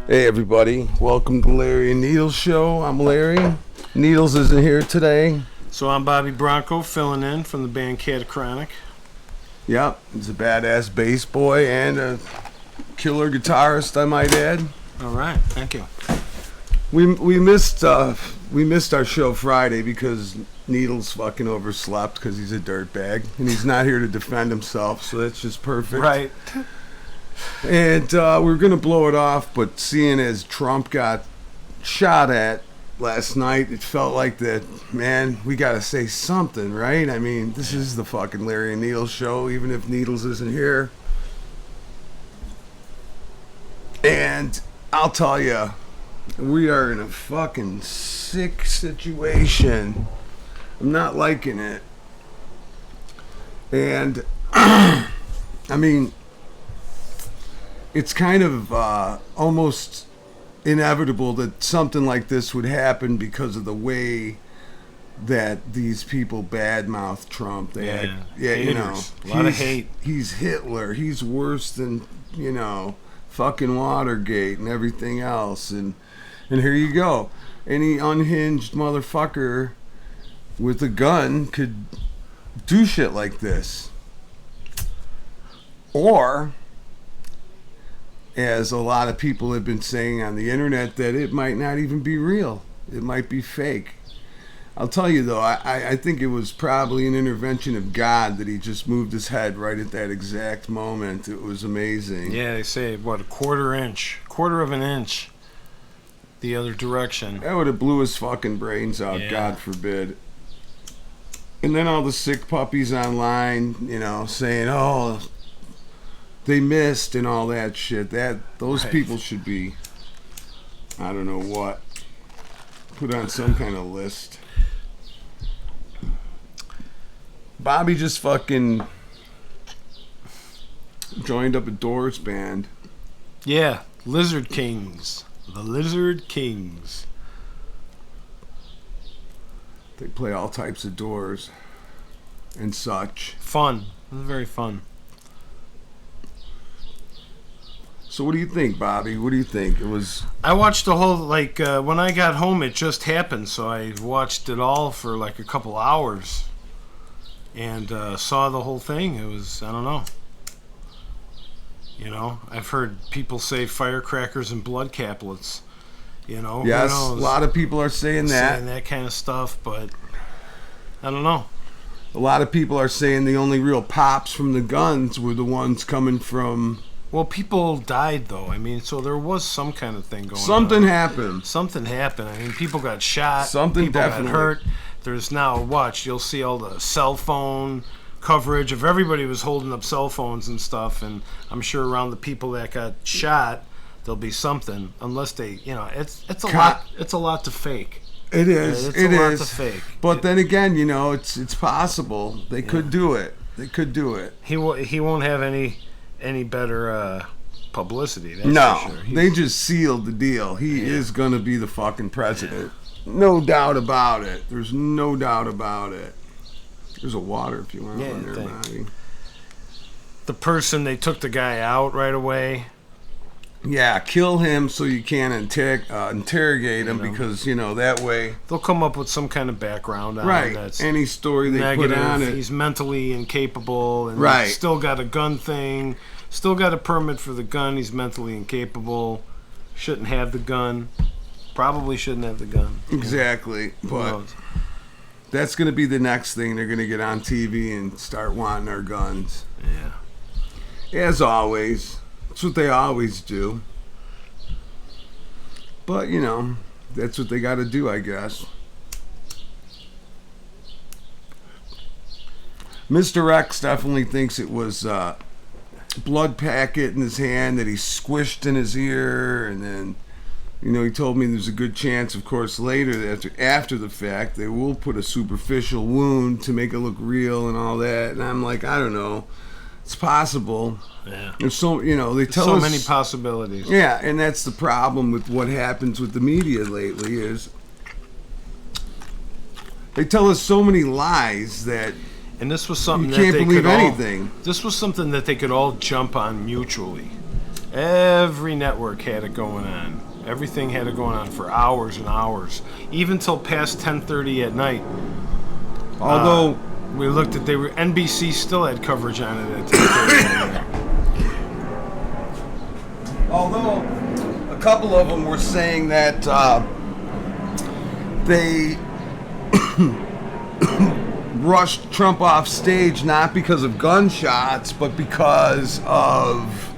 Hey everybody, welcome to Larry and Needles show. I'm Larry. Needles isn't here today. So I'm Bobby Bronco, filling in from the band Catachronic. Yep, he's a badass bass boy and a killer guitarist, I might add. All right, thank you. We missed our show Friday because Needles fucking overslept because he's a dirtbag and he's not here to defend himself, so that's just perfect. Right. And we were going to blow it off, but seeing as Trump got shot at last night, it felt like that, man, we got to say something, right? I mean, this is the fucking Larry and Needles show, even if Needles isn't here. And I'll tell you, we are in a fucking sick situation. I'm not liking it. And, I mean, it's kind of almost inevitable that something like this would happen because of the way that these people badmouth Trump. They act, you know, a lot of hate. He's Hitler. He's worse than, you know, fucking Watergate and everything else. And here you go. Any unhinged motherfucker with a gun could do shit like this. Or, as a lot of people have been saying on the internet, that it might not even be real. It might be fake. I'll tell you though, I think it was probably an intervention of God that he just moved his head right at that exact moment. It was amazing. Yeah, they say, what, a quarter of an inch the other direction. That would have blew his fucking brains out, Yeah. God forbid. And then all the sick puppies online, you know, saying, oh, they missed and all that shit. Those Right. people should be, I don't know what, put on some kind of list. Bobby just fucking joined up a Doors band. Yeah, Lizard Kings. The Lizard Kings. They play all types of Doors and such. Fun. It was very fun. So what do you think, Bobby? What do you think? It was... I watched the whole, when I got home, it just happened, so I watched it all for like a couple hours and saw the whole thing. It was, I don't know. You know, I've heard people say firecrackers and blood caplets, you know. Yes, who a knows? lot of people are saying that. Saying that kind of stuff, but I don't know. A lot of people are saying the only real pops from the guns were the ones coming from... Well, people died, though. I mean, so there was some kind of thing going on. Something happened. Something happened. I mean, people got shot. Something people definitely. got hurt. There's now, you'll see all the cell phone coverage of everybody was holding up cell phones and stuff, and I'm sure around the people that got shot, there'll be something, unless they, you know, it's a lot to fake. It is. It's It a lot is. to fake. But then again, you know, it's possible. They could do it. They could do it. He won't have any better publicity. That's No, for sure. they just sealed the deal. He is going to be the fucking president. No doubt about it. There's no doubt about it. There's a water if you want Yeah, one there, thanks. Bobby. The person, they took the guy out right away. Yeah, kill him so you can't interrogate him You know. because, you know, that way... They'll come up with some kind of background on him Right. that's Any story they negative. put on it. He's mentally incapable, and Right. he's still got a gun thing. Still got a permit for the gun. He's mentally incapable. Shouldn't have the gun. Probably shouldn't have the gun. Exactly. Who But knows? that's going to be the next thing. They're going to get on TV and start wanting our guns. Yeah. As always. That's what they always do. But, you know, that's what they got to do, I guess. Mr. X definitely thinks it was blood packet in his hand that he squished in his ear, and then, you know, he told me there's a good chance, of course, later that after the fact they will put a superficial wound to make it look real and all that. And I'm like, I don't know, it's possible. Yeah. There's so, you know, they tell So us many possibilities. yeah, and that's the problem with what happens with the media lately is they tell us so many lies that And this was something you that can't they believe could anything. This was something that they could all jump on mutually. Every network had it going on. Everything had it going on for hours and hours, even till past 10:30 at night. Although We looked at NBC still had coverage on it at 10:30 at night. Although a couple of them were saying that they rushed Trump off stage not because of gunshots, but because of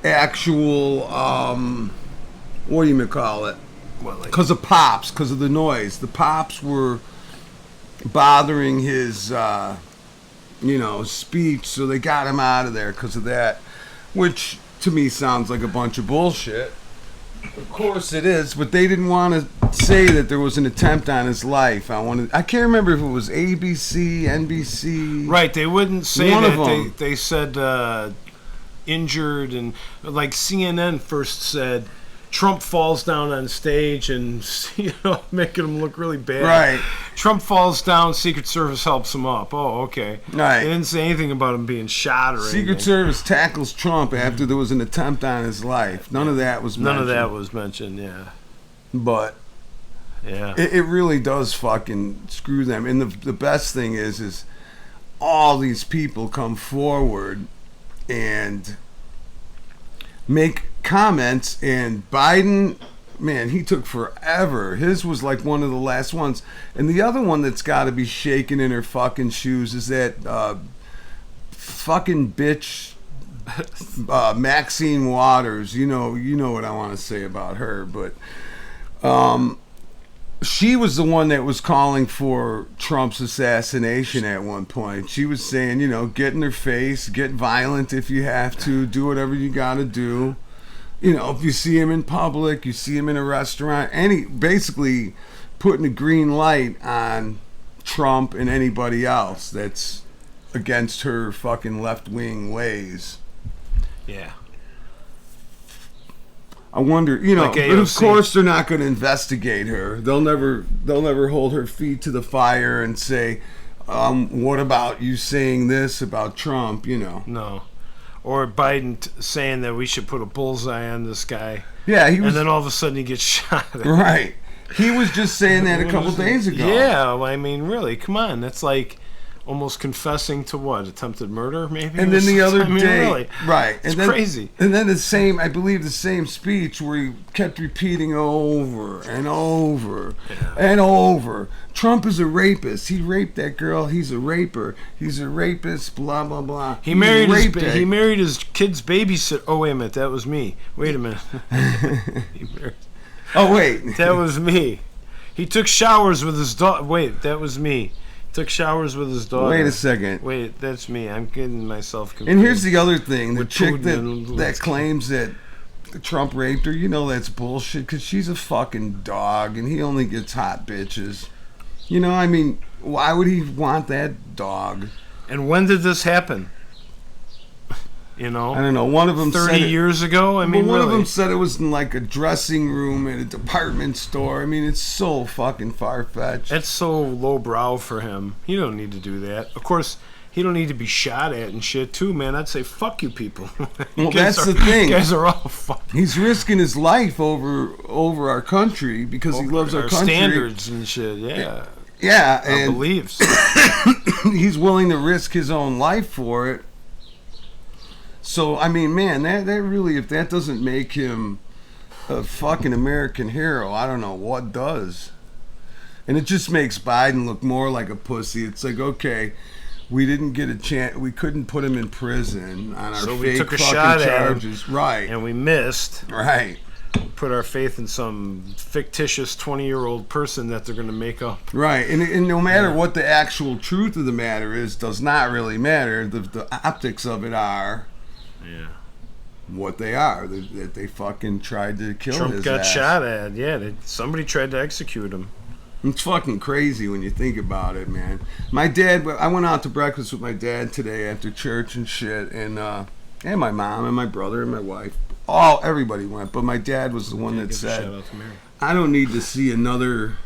actual, what do you call it? What, like, Because of pops, because of the noise. The pops were bothering his, speech, so they got him out of there because of that, which to me sounds like a bunch of bullshit. Of course it is, but they didn't want to say that there was an attempt on his life. I can't remember if it was ABC, NBC. right, they wouldn't say One that. of 'em. They said injured, and like CNN first said Trump falls down on stage and making him look really bad. Right. Trump falls down, Secret Service helps him up. Oh, okay. Right. They didn't say anything about him being shot or anything. Secret Service tackles Trump after there was an attempt on his life. None of that was mentioned. None of that was mentioned. Yeah. But Yeah. it really does fucking screw them. And the best thing is all these people come forward and make comments, and Biden, man, he took forever. His was like one of the last ones. And the other one that's got to be shaking in her fucking shoes is that fucking bitch Maxine Waters. You know what I want to say about her, but she was the one that was calling for Trump's assassination at one point. She was saying, get in their face, get violent if you have to, do whatever you got to do. If you see him in public, you see him in a restaurant, basically putting a green light on Trump and anybody else that's against her fucking left-wing ways. Yeah. I wonder, Like but of AOC. course they're not going to investigate her. They'll never hold her feet to the fire and say, what about you saying this about Trump, No. Or Biden saying that we should put a bullseye on this guy. Yeah, he was, And then all of a sudden he gets shot. right. He was just saying that a couple days ago. Yeah, well, I mean, really, come on. That's like almost confessing to what? Attempted murder, maybe? And then the other I mean, day, really. right? It's and then, crazy. And then the same speech where he kept repeating over and over and over. Trump is a rapist. He raped that girl. He's a raper. He's a rapist. Blah blah blah. He married his kid's babysitter. Oh, wait a minute, that was me. Wait a minute. Oh wait, that was me. He took showers with his daughter. Wait, that was me. Took showers with his daughter. Wait a second. Wait, that's me. I'm getting myself confused. And here's the other thing: the With chick Putin that claims that Trump raped her, that's bullshit because she's a fucking dog, and he only gets hot bitches. I mean, why would he want that dog? And when did this happen? I don't know. One of them 30 said years ago? I mean, one of really. them said it was in like a dressing room at a department store. I mean, it's so fucking far-fetched. That's so lowbrow for him. He don't need to do that. Of course, he don't need to be shot at and shit too, man. I'd say fuck you people. Well, that's the thing. You guys are all fuck. He's risking his life over our country because he loves our country. Standards and shit, yeah. Yeah, Our and beliefs. he's willing to risk his own life for it. So, I mean, man, that really, if that doesn't make him a fucking American hero, I don't know what does. And it just makes Biden look more like a pussy. It's like, okay, we didn't get a chance. We couldn't put him in prison on our So we fake took a fucking shot at him, charges. Right. and we missed. Right. Put our faith in some fictitious 20-year-old person that they're going to make up. Right. And no matter what the actual truth of the matter is, does not really matter. The optics of it are what they are. That they fucking tried to kill Trump his got ass. shot at. Yeah, somebody tried to execute him. It's fucking crazy when you think about it, man. My dad, I went out to breakfast with my dad today after church and shit, and my mom and my brother and my wife. Everybody went, but my dad was the one that Give a shout said, out to Mary. I don't need to see another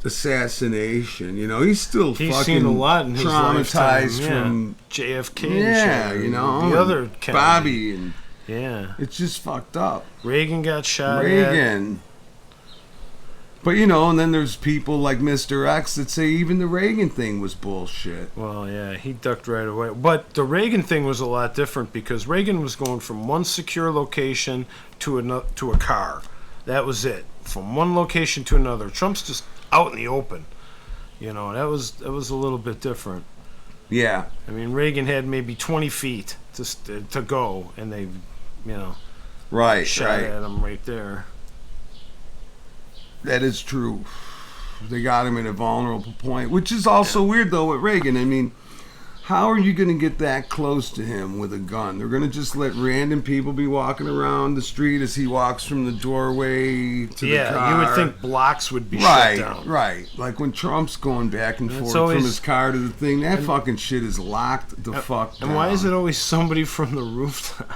assassination. You know, he's still He's fucking seen a lot in his lifetime, traumatized yeah. from JFK. yeah, and shit, you know, the other Kennedy. Bobby, and Yeah, it's just fucked up. Reagan got shot. Reagan. But you know, and then there's people like Mr. X that say even the Reagan thing was bullshit. Well, yeah, he ducked right away. But the Reagan thing was a lot different because Reagan was going from one secure location to a car. That was it. From one location to another. Trump's just out in the open. You know, that was a little bit different. Yeah. I mean, Reagan had maybe 20 feet to go, and they, you know, Right, shot right. at him right there. That is true. They got him at a vulnerable point, which is also weird though with Reagan. I mean, how are you going to get that close to him with a gun? They're going to just let random people be walking around the street as he walks from the doorway to the car. You would think blocks would be right, shut down. right. Like when Trump's going back and forth always- from his car to the thing, that fucking shit is locked the fuck down. And why is it always somebody from the rooftop?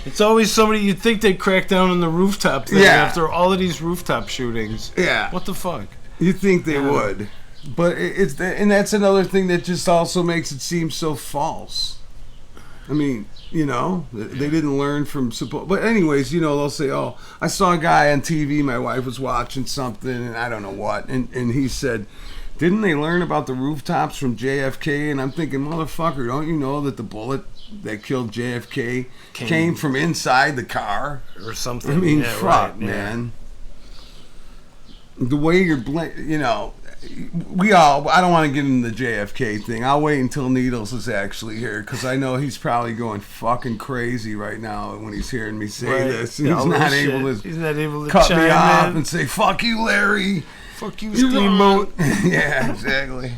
It's always somebody you'd think they'd crack down on the rooftop thing after all of these rooftop shootings. Yeah. What the fuck? You think they would. But and that's another thing that just also makes it seem so false. I mean, you know, they didn't learn from but anyways, you know, they'll say, "Oh, I saw a guy on TV, my wife was watching something and I don't know what." And he said, "Didn't they learn about the rooftops from JFK?" And I'm thinking, "Motherfucker, don't you know that the bullet that killed JFK came from inside the car or something?" I mean, yeah, fuck, right, man. The way you're, you know, I don't want to get into the JFK thing. I'll wait until Needles is actually here because I know he's probably going fucking crazy right now when he's hearing me say this. And Yeah, he's not able to cut chime me off in. and say, "Fuck you, Larry. Fuck you, You're Steamboat." Yeah, exactly.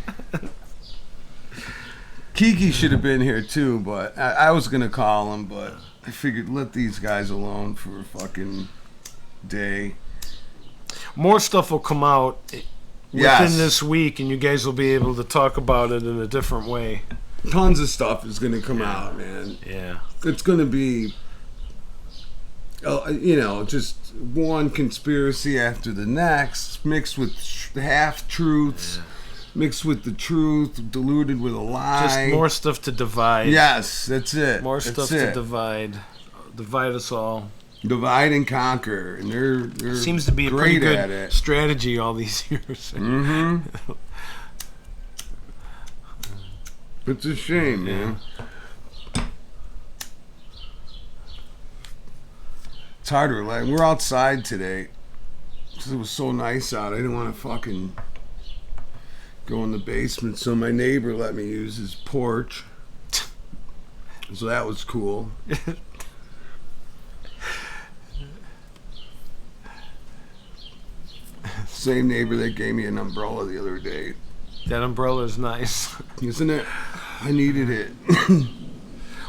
Kiki should have been here too, but I was going to call him, but I figured let these guys alone for a fucking day. More stuff will come out within this week, and you guys will be able to talk about it in a different way. Tons of stuff is going to come out, man. Yeah. It's going to be, you know, just one conspiracy after the next, mixed with half-truths, mixed with the truth, diluted with a lie. Just more stuff to divide. Yes, that's it. More That's stuff to divide. Divide us all. Divide and conquer, and they're Seems to be a great pretty at good it. strategy all these years. Mm-hmm. It's a shame, man. It's harder. Like we're outside today because it was so nice out. I didn't want to fucking go in the basement, so my neighbor let me use his porch. So that was cool. Same neighbor that gave me an umbrella the other day. That umbrella is nice. Isn't it? I needed it.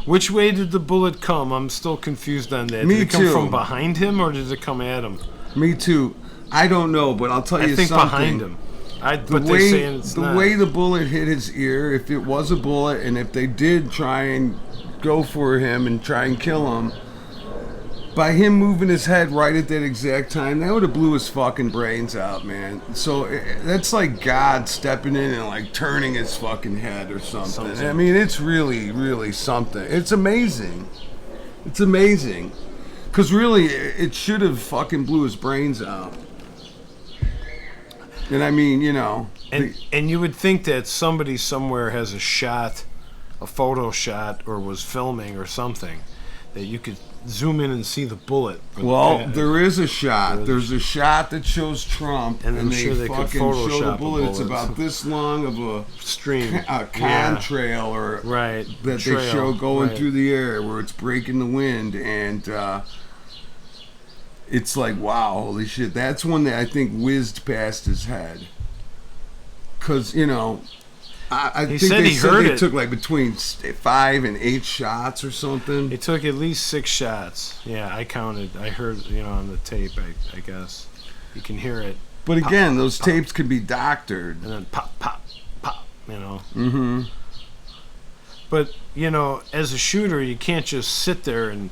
Which way did the bullet come? I'm still confused on that. Me did it come too. from behind him or did it come at him? Me too. I don't know, but I'll tell I you think something. behind him. But The they're way saying it's the not. way the bullet hit his ear, if it was a bullet, and if they did try and go for him and try and kill him, by him moving his head right at that exact time, that would have blew his fucking brains out, man. So that's like God stepping in and like turning his fucking head or something. I mean, it's really, really something. It's amazing. It's amazing. Because really, it should have fucking blew his brains out. And I mean, you know. And you would think that somebody somewhere has a shot, a photo shot, or was filming or something, that you could zoom in and see the bullet. Well, there is a shot. There's a shot that shows Trump, And I'm they sure they could fucking show the Photoshop a bullet. It's bullet. about this long of a Stream. contrail or Right. that Trail, they show going right. through the air where it's breaking the wind, and it's like, wow, holy shit. That's one that I think whizzed past his head. Because, you know, I think said they he said heard they it. took like between 5 and 8 shots or something. It took at least 6 shots. Yeah, I counted. I heard, you know, on the tape, I guess. You can hear it. But again, those tapes could be doctored. And then pop, pop, pop, you know. Mm-hmm. But, you know, as a shooter, you can't just sit there and,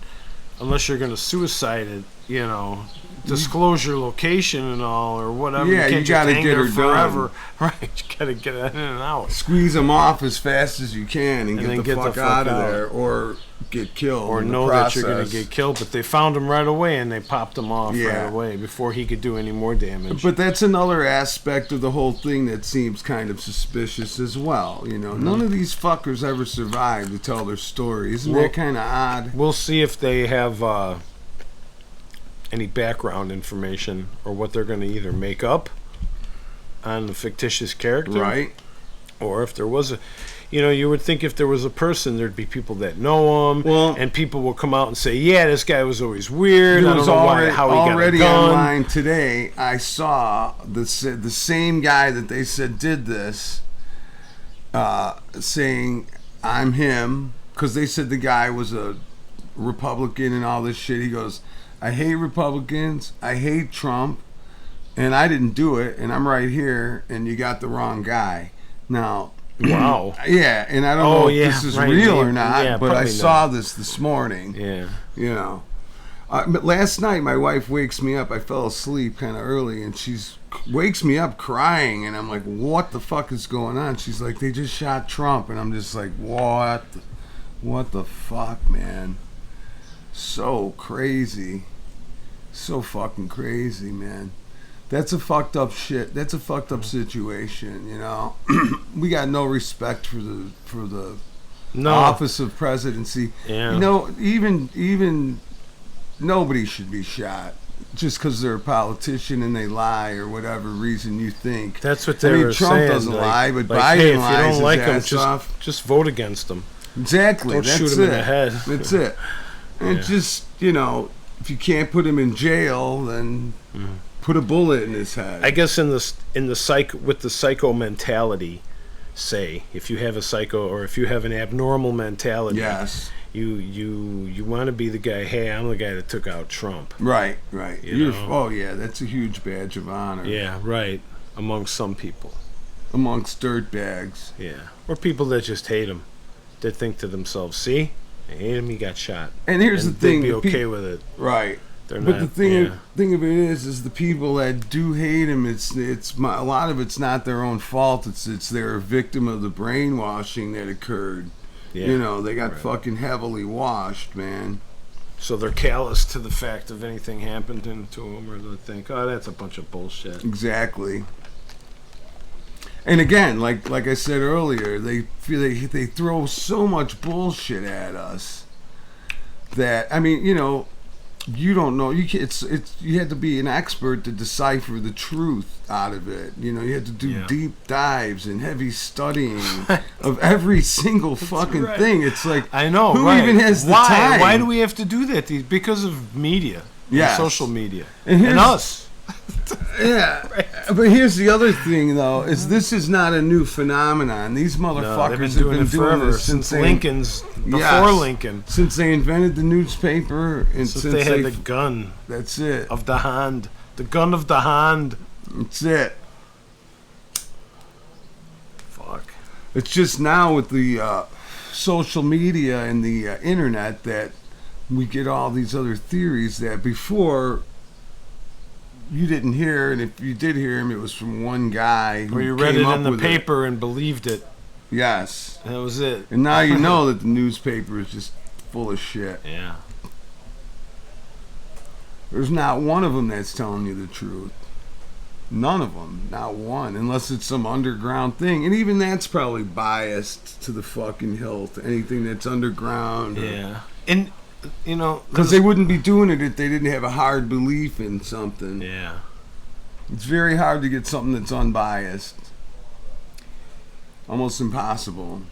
unless you're going to suicide it, you know, disclose your location and all or whatever. Yeah, you can't you gotta just hang get there her forever. done. Right, you gotta get in and out. Squeeze them off as fast as you can and then get the fuck out of there, or get killed. Or in the know that you're process. gonna get killed, but they found him right away and they popped him off Yeah. right away before he could do any more damage. But that's another aspect of the whole thing that seems kind of suspicious as well. You know, none of these fuckers ever survived to tell their story. Isn't Well- that kind of odd? We'll see if they have any background information or what they're going to either make up on the fictitious character, Right? or if there was a, you know, you would think if there was a person, there'd be people that know him, Well- and people will come out and say, yeah, this guy was always weird. There I don't was know already, how he got a already gun. online today. I saw the same guy that they said did this, saying I'm him, because they said the guy was a Republican and all this shit. He goes, I hate Republicans, I hate Trump, and I didn't do it, and I'm right here, and you got the wrong guy. Now, Wow. yeah, and I don't Oh, know if yeah, this is right, real or yeah, not, but I probably saw this morning. Yeah. You know, but last night my wife wakes me up. I fell asleep kind of early, and wakes me up crying, and I'm like, "What the fuck is going on?" She's like, "They just shot Trump," and I'm just like, What the fuck, man? So crazy, so fucking crazy, man. That's a fucked up shit. That's a fucked up situation. You know, we got no respect for the No. office of presidency. Yeah. You know, even nobody should be shot just because they're a politician and they lie or whatever reason you think. That's what they I mean, were Trump saying. doesn't lie, but Biden hey, if you lies don't his like him, ass off. just vote against him. Exactly. Don't That's shoot him it. in the head. That's it. And Yeah. just, you know, if you can't put him in jail, then put a bullet in his head. I guess with the psycho mentality, say if you have a psycho or if you have an abnormal mentality, Yes. you want to be the guy. Hey, I'm the guy that took out Trump. Right. You know? Oh yeah, that's a huge badge of honor. Yeah, right. Among some people. Amongst dirtbags. Yeah, or people that just hate him, that think to themselves, "See, I hate him. He got shot." And here's And the thing. they'd be the okay with it. Right. They're But not. the thing of it is the people that do hate him. A lot of it's not their own fault. It's they're a victim of the brainwashing that occurred. Yeah. You know, they got Right. fucking heavily washed, man. So they're callous to the fact of anything happened to them, or they think, "Oh, that's a bunch of bullshit." Exactly. And again, like I said earlier, they throw so much bullshit at us that, I mean, you know, you don't know. You had to be an expert to decipher the truth out of it. You know, you had to do Yeah. deep dives and heavy studying of every single fucking right. thing. It's like, I know. who right. even has the Why? time? Why do we have to do that? Because of media, Yes. social media, And and, here's- us. Yeah, but here's the other thing, though: is this is not a new phenomenon. These No, motherfuckers they've been have doing been it forever this since they- Lincoln's before Yes. Lincoln. since they invented the newspaper, and Since since they had the gun that's it. of the hand, the gun of the hand. That's it. Fuck. It's just now with the social media and the internet that we get all these other theories that before you didn't hear, and if you did hear him, it was from one guy who Or you read came it up in the with paper and believed it. Yes, And that was it. and now you know that the newspaper is just full of shit. Yeah. There's not one of them that's telling you the truth. None of them, not one, unless it's some underground thing, and even that's probably biased to the fucking hilt. Anything that's underground, Yeah. And you know, because they wouldn't be doing it if they didn't have a hard belief in something. yeah. It's very hard to get something that's unbiased. Almost impossible.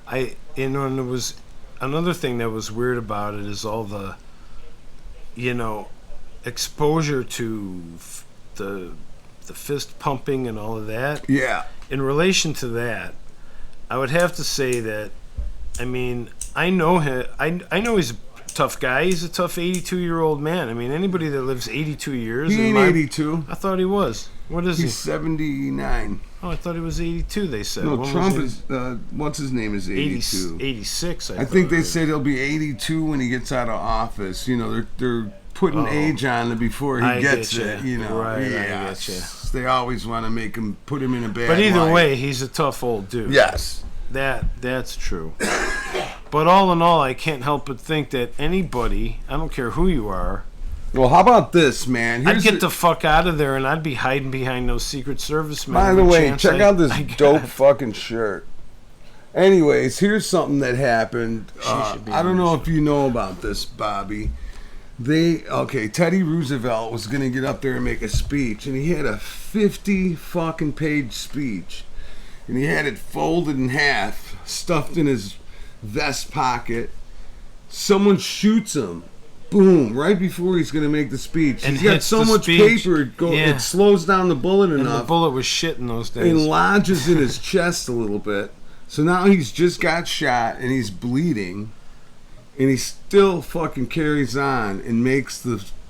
And there was another thing that was weird about it is all the, you know, exposure to the fist pumping and all of that. Yeah. In relation to that, I would have to say that, I mean, I know him. I know he's a tough guy. He's a tough 82-year-old man. I mean, anybody that lives 82 years. He ain't 82. I thought he was. What is He's he? 79. Oh, I thought he was 82. They said. No, When was Trump he? is, what's his name is 82. 86. I thought think it they was. said he'll be 82 when he gets out of office. You know, they're putting age on it before he I gets getcha. it. You know, Right, I yeah. getcha. They always want to make him put him in a bad. But either light. way, he's a tough old dude. Yes. That's true. But all in all, I can't help but think that anybody, I don't care who you are, Well, how about this, man? I'd get the fuck out of there and I'd be hiding behind those Secret Service men. By the every way, chance check out this I got. dope fucking shirt. Anyways, here's something that happened. should be I don't on know the if you know about this, Bobby. Teddy Roosevelt was gonna get up there and make a speech, and he had a 50 fucking page speech, and he had it folded in half, stuffed in his vest pocket. Someone shoots him. Boom! Right before he's gonna make the speech, And he's got hits so the much speech. paper Yeah. it slows down the bullet And enough. the bullet was shit in those days. And lodges in his chest a little bit. So now he's just got shot and he's bleeding, and he still fucking carries on and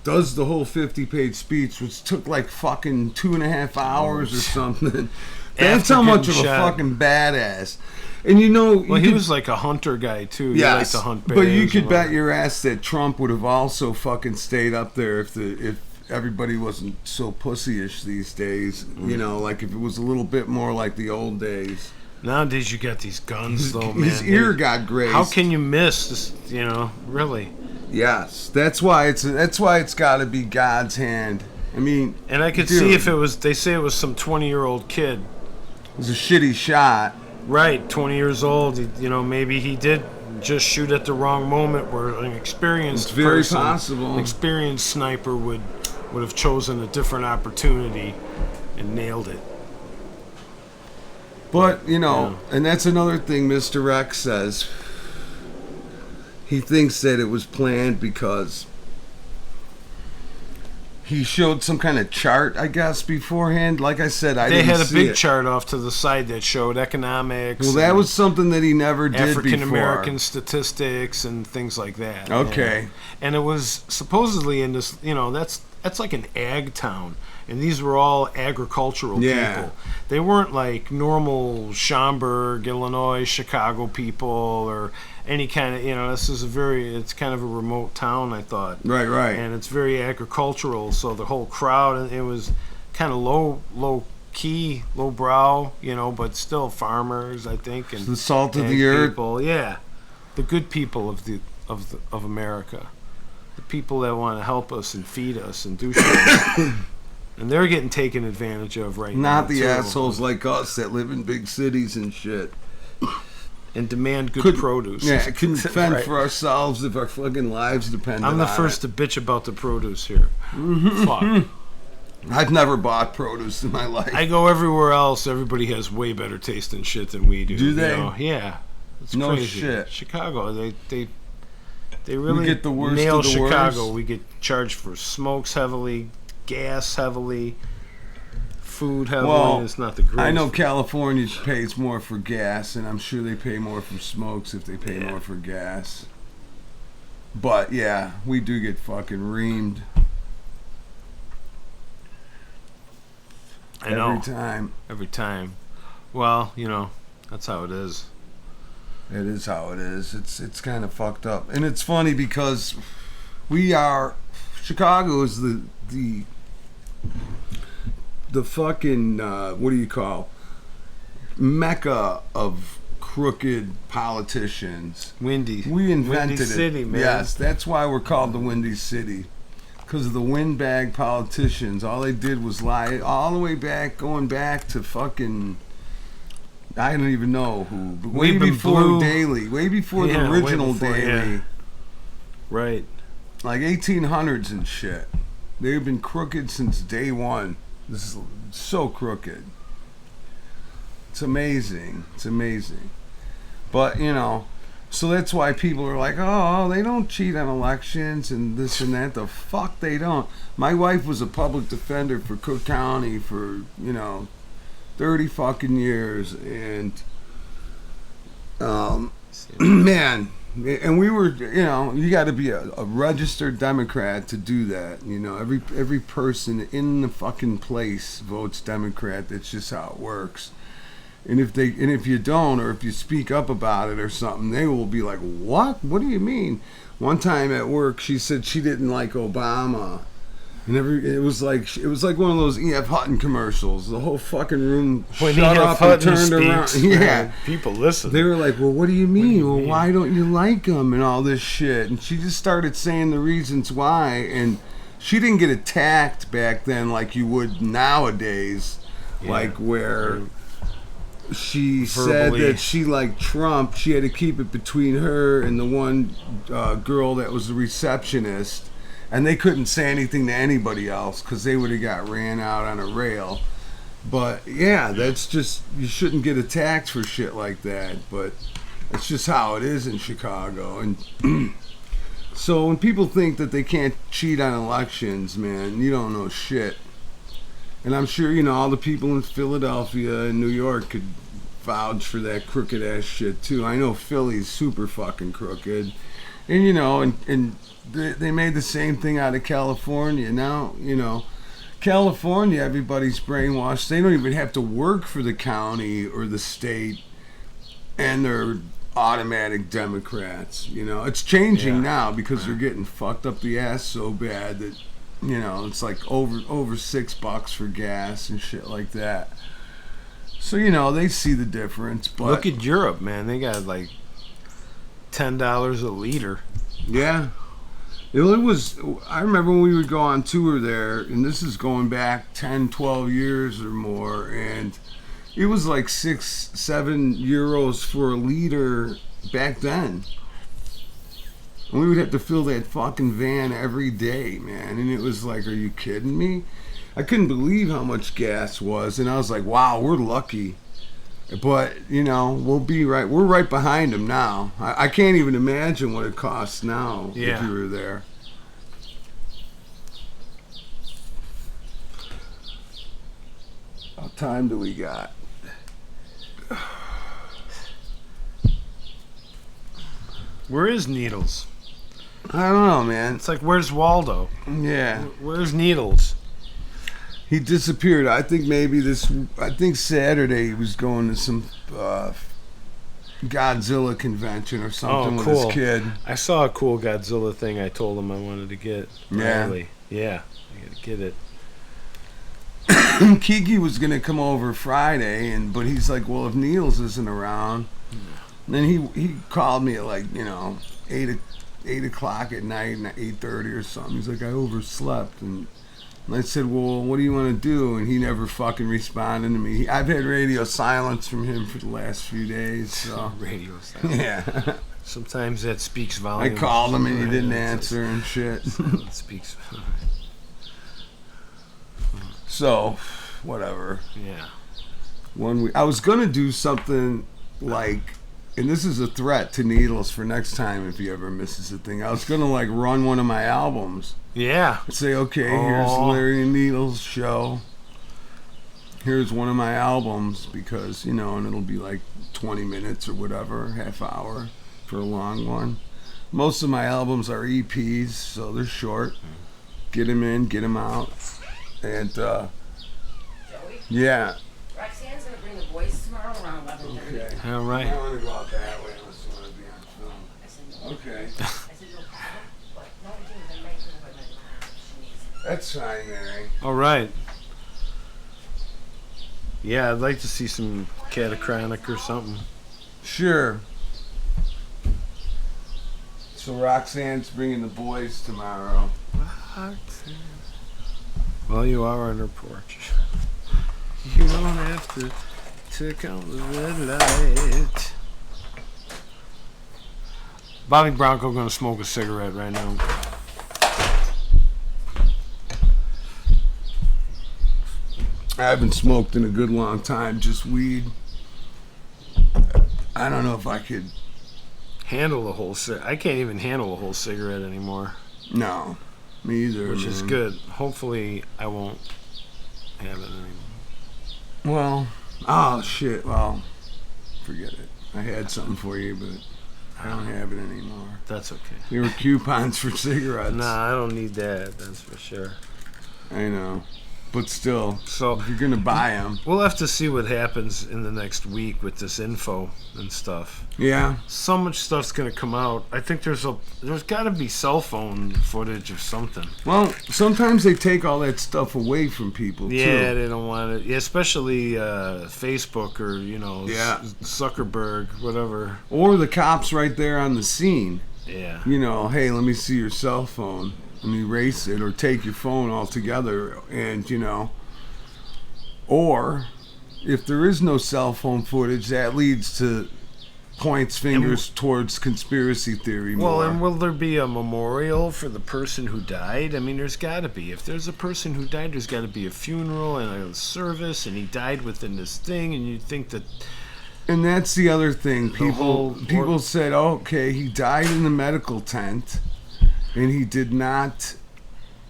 does the whole 50-page speech, which took like fucking 2.5 hours or something. That's After how much of getting a shot. fucking badass. And you know, Well, he was like a hunter guy too. He liked yes, to hunt bears. but you could and bet all your ass that Trump would have also fucking stayed up there if everybody wasn't so pussyish these days. You know, like if it was a little bit more like the old days. that. Nowadays, you got these guns, though, man. His ear got grazed. How can you miss this? You know, really. Yes, that's why it's got to be God's hand. I mean, And I could dude, see if it was. They say it was some 20-year-old kid. it was a shitty shot. Right, 20 years old. You know, maybe he did just shoot at the wrong moment where an experienced It's very person, possible. an experienced sniper would have chosen a different opportunity and nailed it. But, you know, and that's another thing Mr. X says. He thinks that it was planned because he showed some kind of chart, I guess, beforehand. Like I said, I They didn't had a see big it. chart off to the side that showed economics. Well, that and was something that he never did African American before. statistics and things like that. Okay. you know. And it was supposedly in this, you know, that's like an ag town. And these were all agricultural Yeah. people. They weren't like normal Schaumburg, Illinois, Chicago people or any kind of, you know, it's kind of a remote town, I thought. Right, right. And it's very agricultural, so the whole crowd, it was kind of low key, low brow, you know, but still farmers, I think, and The salt of ag the earth. people, yeah, the good people of America, the people that want to help us and feed us and do shit. And they're getting taken advantage of right now. Not the too, assholes like us that live in big cities and shit. and demand good produce. Yeah, couldn't fend Right. for ourselves if our fucking lives depended I'm the on first it. to bitch about the produce here. Fuck. I've never bought produce in my life. I go everywhere else. Everybody has way better taste in shit than we do. Do you they? know? Yeah. It's No crazy. shit. Chicago, they really get the worst nail of the Chicago. worst. We get charged for smokes heavily, gas heavily, food heavily. Well, It's not the greatest. I know California pays more for gas, and I'm sure they pay more for smokes if they pay Yeah. more for gas. But yeah, we do get fucking reamed I know. every time. Well, you know, that's how it is. It is how it is. It's kind of fucked up, and it's funny because Chicago is the fucking what do you call mecca of crooked politicians. Windy. We invented Windy it. City, man. Yes, that's why we're called the Windy City. Because of the windbag politicians. All they did was lie all the way back, going back to fucking, I don't even know who. But way We've been before blue. Daily. Way before Yeah, the way original before, Daily. yeah. Right. Like 1800s and shit. They've been crooked since day one. This is so crooked. It's amazing. It's amazing. But, you know, so that's why people are like, oh, they don't cheat on elections and this and that. The fuck they don't. My wife was a public defender for Cook County for, 30 fucking years. And, man, and we were, you got to be a registered Democrat to do that. Every person in the fucking place votes Democrat. That's just how it works. And if you don't, or if you speak up about it or something, they will be like, "What? What do you mean?" One time at work, she said she didn't like Obama. And it was like one of those E.F. Hutton commercials. The whole fucking room When shut E.F. up and Hutton turned speaks, around. Yeah, man, people listen. they were like, "Well, what do you mean? Well, mean? why don't you like him and all this shit?" And she just started saying the reasons why. And she didn't get attacked back then like you would nowadays, like where she said Verbally. that she liked Trump. She had to keep it between her and the one girl that was the receptionist. And they couldn't say anything to anybody else because they would have got ran out on a rail. But yeah, that's just, you shouldn't get attacked for shit like that. But it's just how it is in Chicago. And so when people think that they can't cheat on elections, man, you don't know shit. And I'm sure, all the people in Philadelphia and New York could vouch for that crooked ass shit too. I know Philly's super fucking crooked. And and they made the same thing out of California. Now, California, everybody's brainwashed. They don't even have to work for the county or the state, and they're automatic Democrats. It's changing now because they're getting fucked up the ass so bad that, it's like over $6 for gas and shit like that. So, they see the difference. But Look at Europe, man. They got like $10 a liter. yeah. It was, I remember when we would go on tour there, and this is going back 10, 12 years or more, and it was like 6, 7 euros for a liter back then. And we would have to fill that fucking van every day, man. And it was like, are you kidding me? I couldn't believe how much gas was, and I was like, wow, we're lucky. But, we'll be right. We're right behind them now. I can't even imagine what it costs now if you were there. What time do we got? Where is Needles? I don't know, man. It's like, where's Waldo? Yeah. Where's Needles? He disappeared. I think Saturday he was going to some Godzilla convention or something with his kid. I saw a cool Godzilla thing I told him I wanted to get. Yeah. Riley. Yeah. I gotta get it. Kiki was gonna come over Friday, but he's like, well, if Niels isn't around, then he called me at like 8 o'clock at night, 8:30 or something. He's like, I overslept, and I said, well, what do you want to do? And he never fucking responded to me. I've had radio silence from him for the last few days. So. Radio silence. Yeah. Sometimes that speaks volumes. I called him and he didn't answer and shit. It speaks. So, whatever. Yeah. I was gonna do something like, and this is a threat to Needles for next time if he ever misses a thing. I was gonna like run one of my albums. Yeah. Say, okay, here's Larry and Needles' show. Here's one of my albums because, and it'll be like 20 minutes or whatever, half hour for a long one. Most of my albums are EPs, so they're short. Get them in, get them out. And, Joey? yeah. Roxanne's gonna bring the boys tomorrow around 11:30. Okay. All right. I want to go out that way unless you want to be on film. I said, no. Okay. I said, no problem. But no, we can even make an appointment tomorrow if she needs it. That's fine, Mary. All right. Yeah, I'd like to see some Catachronic or something. Sure. So Roxanne's bringing the boys tomorrow. Well, you are on her porch. You don't have to take out the red light. Bobby Bronco gonna smoke a cigarette right now. I haven't smoked in a good long time, just weed. I don't know if I could. Handle a whole I can't even handle a whole cigarette anymore, No, me either. which is man. good. Hopefully, I won't have it anymore. Well, oh shit. Well, forget it. I had something for you, but I don't have it anymore. That's okay. They were coupons for cigarettes. Nah, I don't need that. That's for sure. I know. but still, So if you're gonna buy them, we'll have to see what happens in the next week with this info and stuff. yeah. So much stuff's gonna come out. I think there's got to be cell phone footage of something. Well, sometimes they take all that stuff away from people Yeah, too. they don't want it. Yeah, especially Facebook or Yeah. Zuckerberg, whatever. Or the cops right there on the scene. Yeah. Hey, let me see your cell phone. Let me erase it or take your phone altogether. And, or if there is no cell phone footage, that leads to points fingers towards conspiracy theory Well, more. and will there be a memorial for the person who died? I mean, there's got to be. If there's a person who died, there's got to be a funeral and a service, and he died within this thing, and you'd think that. And that's the other thing. whole- People said, okay, he died in the medical tent, and he did not.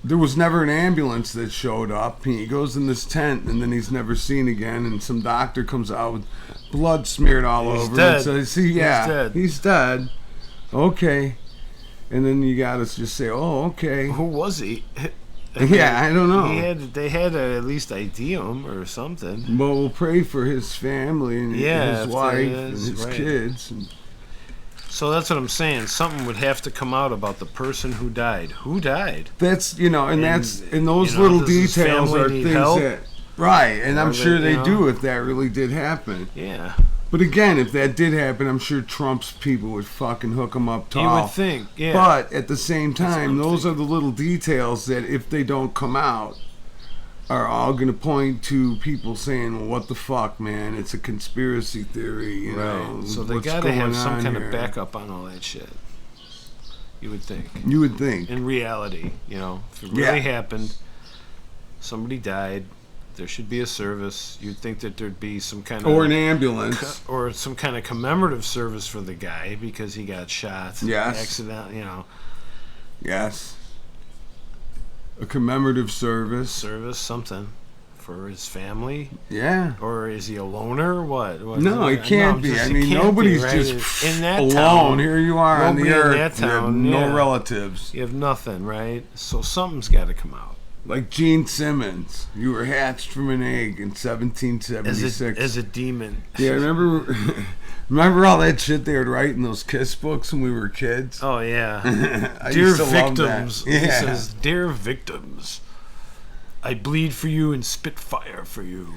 There was never an ambulance that showed up. He goes in this tent, and then he's never seen again. And some doctor comes out with blood smeared all He's over. dead. And says, "See, yeah, dead." he's dead." Okay, and then you gotta just say, "Oh, okay." Who was he? Yeah, I don't know. They had to at least ID him or something. But we'll pray for his family and Yeah, his if wife there and is, his right. kids. And So that's what I'm saying. Something would have to come out about the person who died. Who died? that's and those you know, little does his details family are need things help? that right, and I'm Or sure they, they you do know? if that really did happen. Yeah. But again, if that did happen, I'm sure Trump's people would fucking hook him up You tall. would think. Yeah. But at the same time, I'm those are the little details that if they don't come out, are all going to point to people saying, "Well, what the fuck, man? It's a conspiracy theory." You know, Right. So they what's got to have going some on kind here? of backup on all that shit. You would think. You would think. In reality, if it really Yeah. happened, somebody died, there should be a service. You'd think that there'd be some kind Or of an ambulance. or some kind of commemorative service for the guy because he got shot. Yes. Accident, Yes. A commemorative service. service, something for his family. Yeah. Or is he a loner? What? No, he can't be. I mean, he can't nobody's be, right? just in that alone. town. Here you are on the Nobody in earth. that You have town, no yeah. relatives. You have nothing, right? So something's got to come out. Like Gene Simmons. You were hatched from an egg in As 1776. a demon. Yeah, remember remember all that shit they would write in those kiss books when we were kids? Oh yeah. I Dear used to love that. victims. He Yeah. says, "Dear victims, I bleed for you and spit fire for you."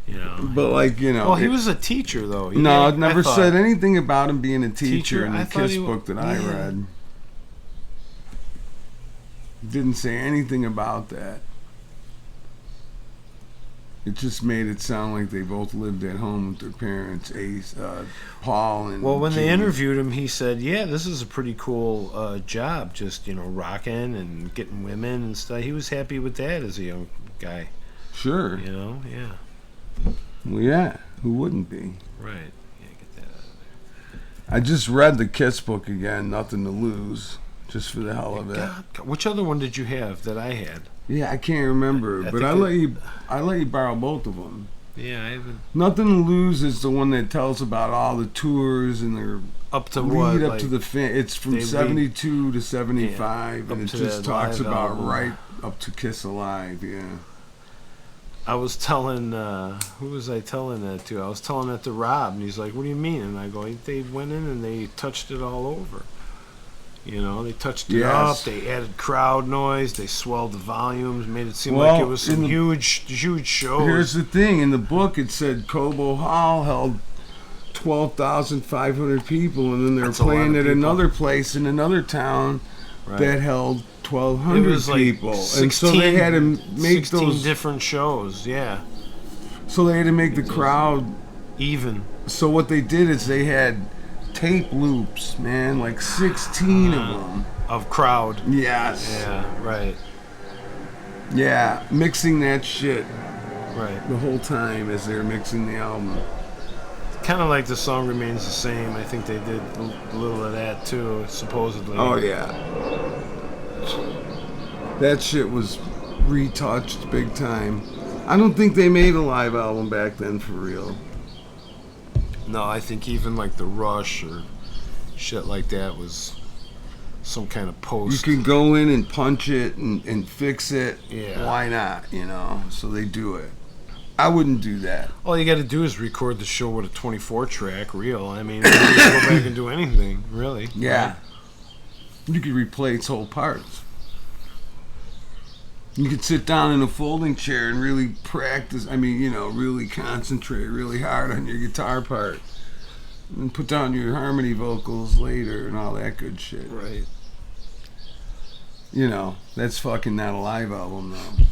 But like, Well, he was a teacher though. He No, had- it never I thought- said anything about him being a teacher, Teacher? in I the thought kiss he wa- book that I yeah. read. Didn't say anything about that. It just made it sound like they both lived at home with their parents, Paul and Well, when they Gene. interviewed him, he said, "Yeah, this is a pretty cool job. Just rocking and getting women and stuff." He was happy with that as a young guy. Sure. Yeah. Well, yeah. Who wouldn't be? Right. Yeah, get that out of I just read the Kiss book again, Nothing to Lose, just for the hell of it. there. God, which other one did you have that I had? Yeah, I can't remember, I but think I let you borrow both of them. Yeah, I haven't. Nothing to Lose is the one that tells about all the tours and their Up to lead what? up Like, to the it's from they lead- 72 to 75, Yeah, and up it to just that talks live about album. right up to Kiss Alive. Yeah. I was telling, who was I telling that to? I was telling that to Rob, and he's like, "What do you mean?" And I go, "They went in and they touched it all over. They touched it Yes. up. They added crowd noise. They swelled the volumes, made it seem Well, like it was some in the- huge shows." Here's the thing: in the book, it said Cobo Hall held 12,500 people, and then they were That's a lot playing of at people. another place in another town Right. that held It 1,200 was like people, 16, and so they had to make 16 those. different shows. Yeah, So they had to make the crowd. even. So what they did is they had tape loops, man, like 16 of them. Of crowd. Yes. Yeah, right, Yeah, mixing that shit right. the whole time as they're mixing the album. Kind of like The Song Remains the Same. I think they did a little of that too, supposedly. Oh yeah. That shit was retouched big time. I don't think they made a live album back then for real. No, I think even like The Rush or shit like that was some kind of You post. can go in and punch it and fix it. Yeah. Why not? You know. So they do it. I wouldn't do that. All you got to do is record the show with a 24 track reel. I mean, you can go back and do anything, really. Yeah. You could replace whole parts. You could sit down in a folding chair and really practice. I mean, you know, really concentrate really hard on your guitar part. And put down your harmony vocals later and all that good shit. Right. You know, that's fucking not a live album, though.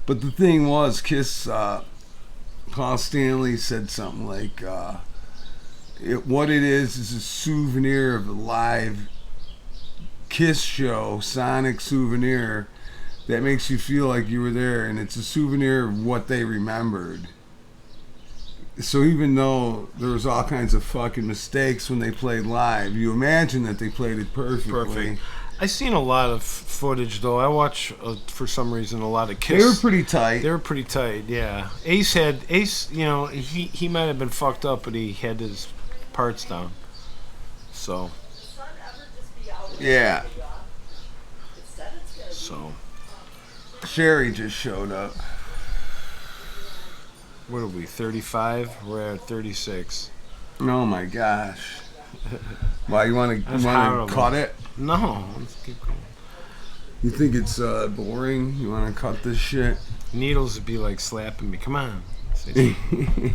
But the thing was, Kiss, Paul Stanley said something like, what it is a souvenir of a live Kiss show, sonic souvenir, that makes you feel like you were there, and it's a souvenir of what they remembered. So even though there was all kinds of fucking mistakes when they played live, you imagine that they played it perfectly. Perfect. I seen a lot of footage though. I watch for some reason a lot of Kiss. They were pretty tight. They were pretty tight. Yeah. Ace. You know, he might have been fucked up, but he had his parts down. So. Yeah. So. Sherry just showed up. What are we? 35. We're at 36. Oh my gosh. Why, you want That's to horrible. cut it? No. Let's keep going. You think it's boring? You want to cut this shit? Needles would be like slapping me. Come on. Say something.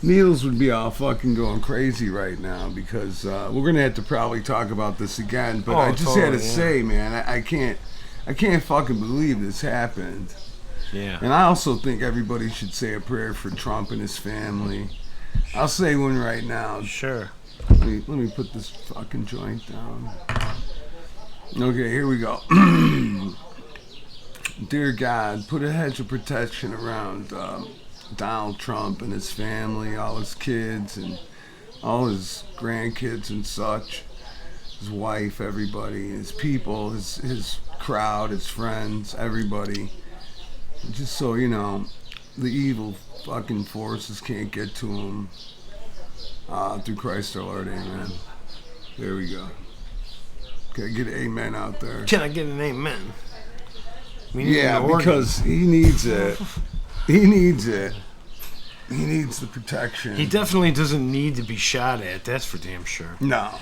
Needles would be all fucking going crazy right now because we're gonna have to probably talk about this again. But Oh, I just had to totally, yeah. say, man, I can't fucking believe this happened. Yeah. And I also think everybody should say a prayer for Trump and his family. I'll say one right now. Sure. Let me put this fucking joint down. Okay, here we go. Dear God, put a hedge of protection around Donald Trump and his family, all his kids and all his grandkids and such, his wife, everybody, his people, his crowd, his friends, everybody. Just so you know, the evil fucking forces can't get to him. Through Christ our Lord, amen. There we go. Okay, get amen out there. Can I get an amen? We need Yeah, an organ. because he needs it. He needs it. He needs the protection. He definitely doesn't need to be shot at. That's for damn sure. No.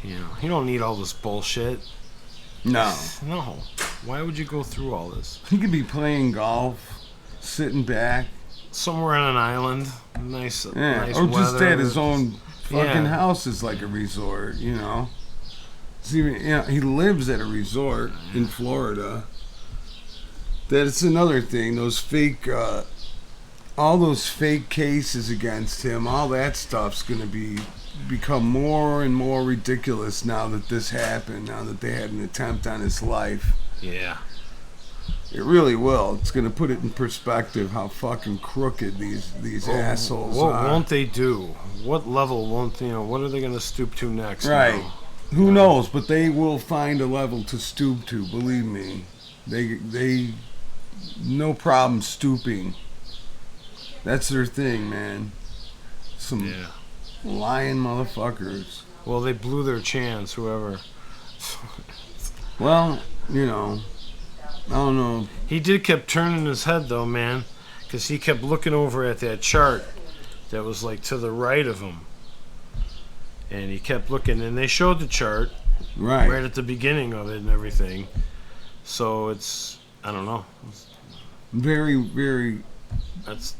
You know, he don't need all this bullshit. No. No. Why would you go through all this? He could be playing golf, sitting back. Somewhere on an island, nice, Yeah. nice Or just weather. at his own fucking Yeah. house is like a resort, you know? See, you know, he lives at a resort in Florida. That's another thing. Those fake, all those fake cases against him, all that stuff's gonna become more and more ridiculous now that this happened. Now that they had an attempt on his life, Yeah. it really will. It's gonna put it in perspective how fucking crooked these assholes What are. won't they do? What level won't what are they going to stoop to next? Right. now? Who knows? But they will find a level to stoop to. Believe me, they no problem stooping. That's their thing, man. Some Yeah. lying motherfuckers. Well, they blew their chance. Whoever. Well, you know, I don't know. He kept turning his head though, man, because he kept looking over at that chart that was like to the right of him, and he kept looking. And they showed the chart Right. right at the beginning of it and everything. So it's, I don't know. Very, very.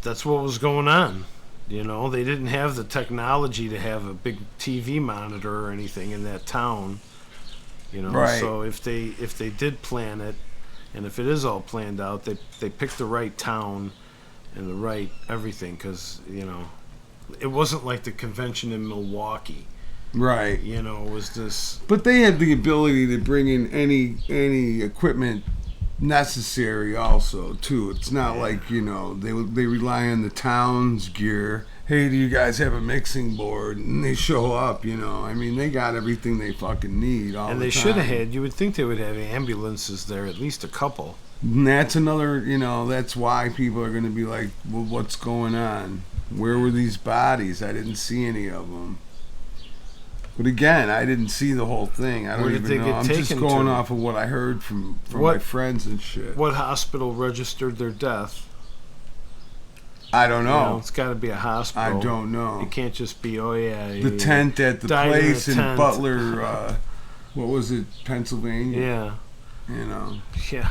That's what was going on. You know, they didn't have the technology to have a big TV monitor or anything in that town. You know, Right. so if they did plan it, and if it is all planned out, they picked the right town and the right everything, because you know, it wasn't like the convention in Milwaukee. Right. You know, it was this. But they had the ability to bring in any equipment necessary also too. It's not like, you know, they rely on the town's gear. Hey, do you guys have a mixing board? And they show up, you know. I mean, they got everything they fucking need all And the they time. should have had. You would think they would have ambulances there, at least a couple. And that's another, you know, that's why people are going to be like, well, what's going on? Where were these bodies? I didn't see any of them. But again, I didn't see the whole thing. I don't Where did even they know. get I'm just taken going to? off of what I heard from my What- friends and shit. What hospital registered their death? I don't You know, know. it's got to be a hospital. I don't know. It can't just be, oh yeah. The he tent at the died place in tent. Butler, what was it, Pennsylvania? Yeah, You know. yeah.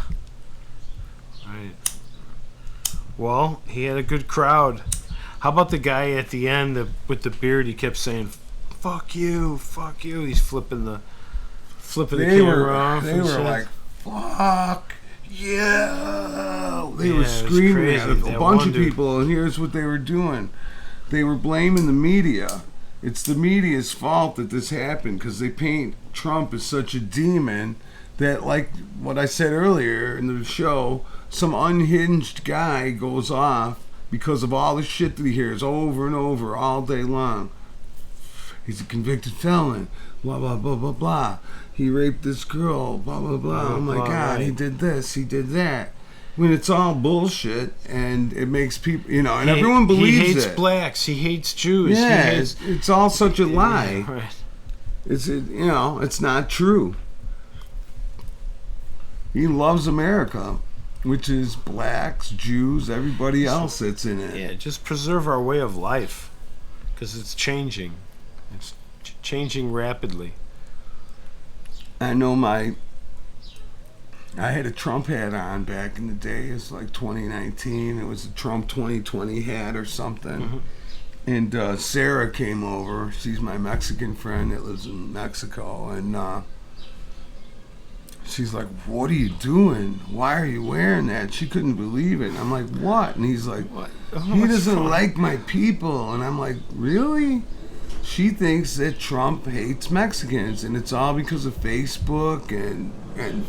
Right. Well, he had a good crowd. How about the guy at the end with the beard? He kept saying, "Fuck you, fuck you." He's flipping the camera off. They and were shit. like, fuck yeah. They Yeah, were it was screaming at crazy. a That bunch one of dude- people, and here's what they were doing. They were blaming the media. It's the media's fault that this happened because they paint Trump as such a demon that, like what I said earlier in the show, some unhinged guy goes off because of all the shit that he hears over and over all day long. He's a convicted felon. Blah, blah, blah, blah, blah. He raped this girl. Blah, blah, blah. Oh, my Blah, God. He right. did this. He did that. When it's all bullshit and it makes people, and He- everyone believes He hates it. blacks. He hates Jews. Yeah, he hates, it's all such a lie. Yeah, right. It's not true. He loves America, which is blacks, Jews, everybody else that's in it. Yeah, just preserve our way of life, because it's changing. It's changing rapidly. I know I had a Trump hat on back in the day. It's like 2019. It was a Trump 2020 hat or something. Mhm. And Sarah came over. She's my Mexican friend that lives in Mexico. And she's like, "What are you doing? Why are you wearing that?" She couldn't believe it. And I'm like, "What?" And he's like, What? "He What's doesn't wrong? like my people." And I'm like, "Really?" She thinks that Trump hates Mexicans, and it's all because of Facebook and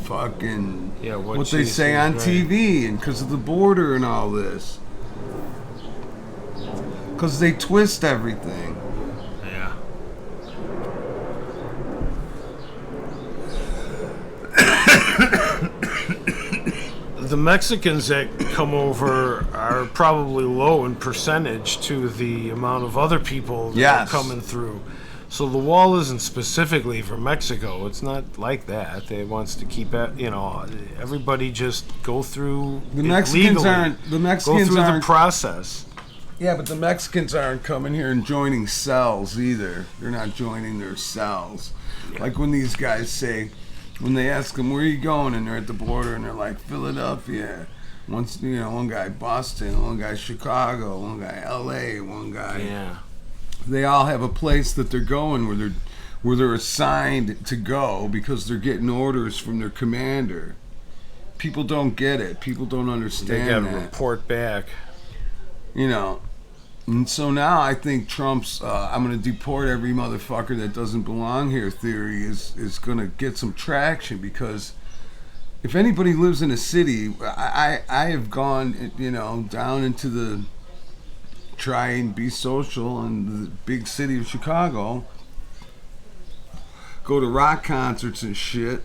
fucking Yeah, what what they she say said, on right. TV, and because of the border and all this. Because they twist everything. Yeah. The Mexicans that come over are probably low in percentage to the amount of other people that Yes. are coming through. So the wall isn't specifically for Mexico. It's not like that. It wants to keep it, everybody just go through The it Mexicans legally. aren't. The Go Mexicans through the aren't. process. Yeah, but the Mexicans aren't coming here and joining cells either. They're not joining their cells. Like when these guys say, when they ask them, "Where are you going?" and they're at the border and they're like, "Philadelphia." Once, one guy Boston, one guy Chicago, one guy LA, one guy. Yeah. They all have a place that they're going where they're assigned to go because they're getting orders from their commander. People don't get it. People don't They understand got to that. report back. And so now I think Trump's I'm going to deport every motherfucker that doesn't belong here theory is going to get some traction, because if anybody lives in a city, I have gone, down into the try and be social in the big city of Chicago, go to rock concerts and shit.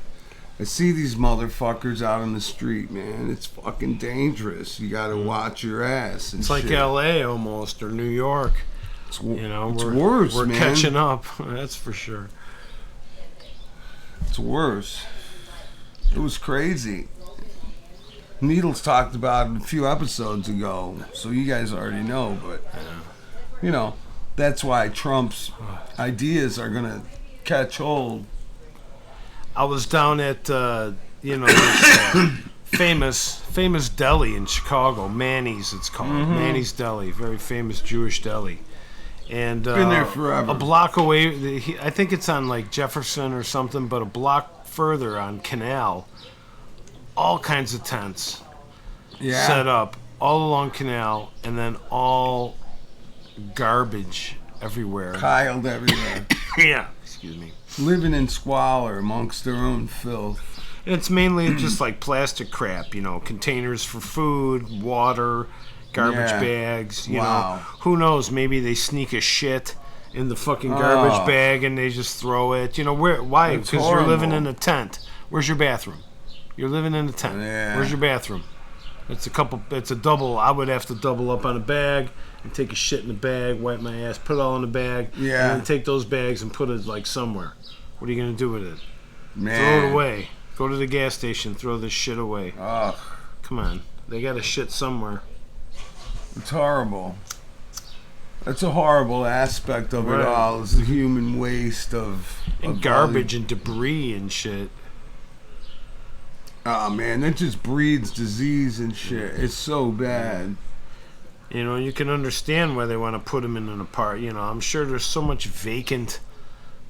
I see these motherfuckers out on the street, man. It's fucking dangerous. You gotta watch your ass. And It's like shit. L.A. almost, or New York. It's, It's it's worse, We're man. catching up. That's for sure. It's worse. It was crazy. Needles talked about it a few episodes ago, so you guys already know. But that's why Trump's ideas are gonna catch hold. I was down at this, famous deli in Chicago, Manny's. It's called Manny's Deli, very famous Jewish deli. And Been there forever. A block away, I think it's on like Jefferson or something, but a block further on Canal, all kinds of tents Yeah. set up all along Canal, and then all garbage everywhere. Piled everywhere. Yeah, excuse me. Living in squalor amongst their own filth. It's mainly just like plastic crap, containers for food, water, garbage Yeah. bags, Wow. Who knows? Maybe they sneak a shit in the fucking garbage Oh. bag and they just throw it. Why? That's Because you're living horrible. in a tent. Where's your bathroom? You're living in a tent. Yeah. Where's your bathroom? It's a double. I would have to double up on a bag and take a shit in the bag, wipe my ass, put it all in the bag, Yeah. and then take those bags and put it like somewhere. What are you gonna do with it? Man. Throw it away. Go to the gas station, throw this shit away. Ugh, Come on, they got to shit somewhere. it's horrible. That's a horrible aspect of Right. it all. Is the human waste of And garbage and debris and shit. Oh man, that just breeds disease and shit. It's so bad. You know, you can understand why they want to put them in an apartment. You know, I'm sure there's so much vacant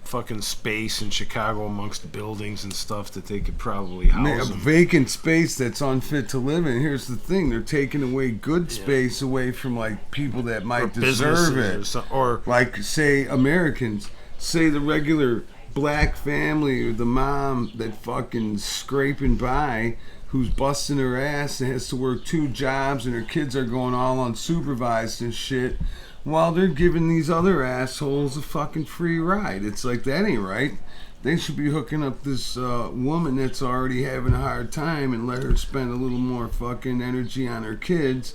fucking space in Chicago amongst the buildings and stuff that they could probably A house them. vacant space that's unfit to live in. Here's the thing: they're taking away good space away from like people that Or might businesses deserve it. or Like say Americans, say the regular black family or the mom that fucking scraping by, who's busting her ass and has to work 2 jobs and her kids are going all unsupervised and shit, while they're giving these other assholes a fucking free ride. It's like, that ain't right. They should be hooking up this woman that's already having a hard time and let her spend a little more fucking energy on her kids.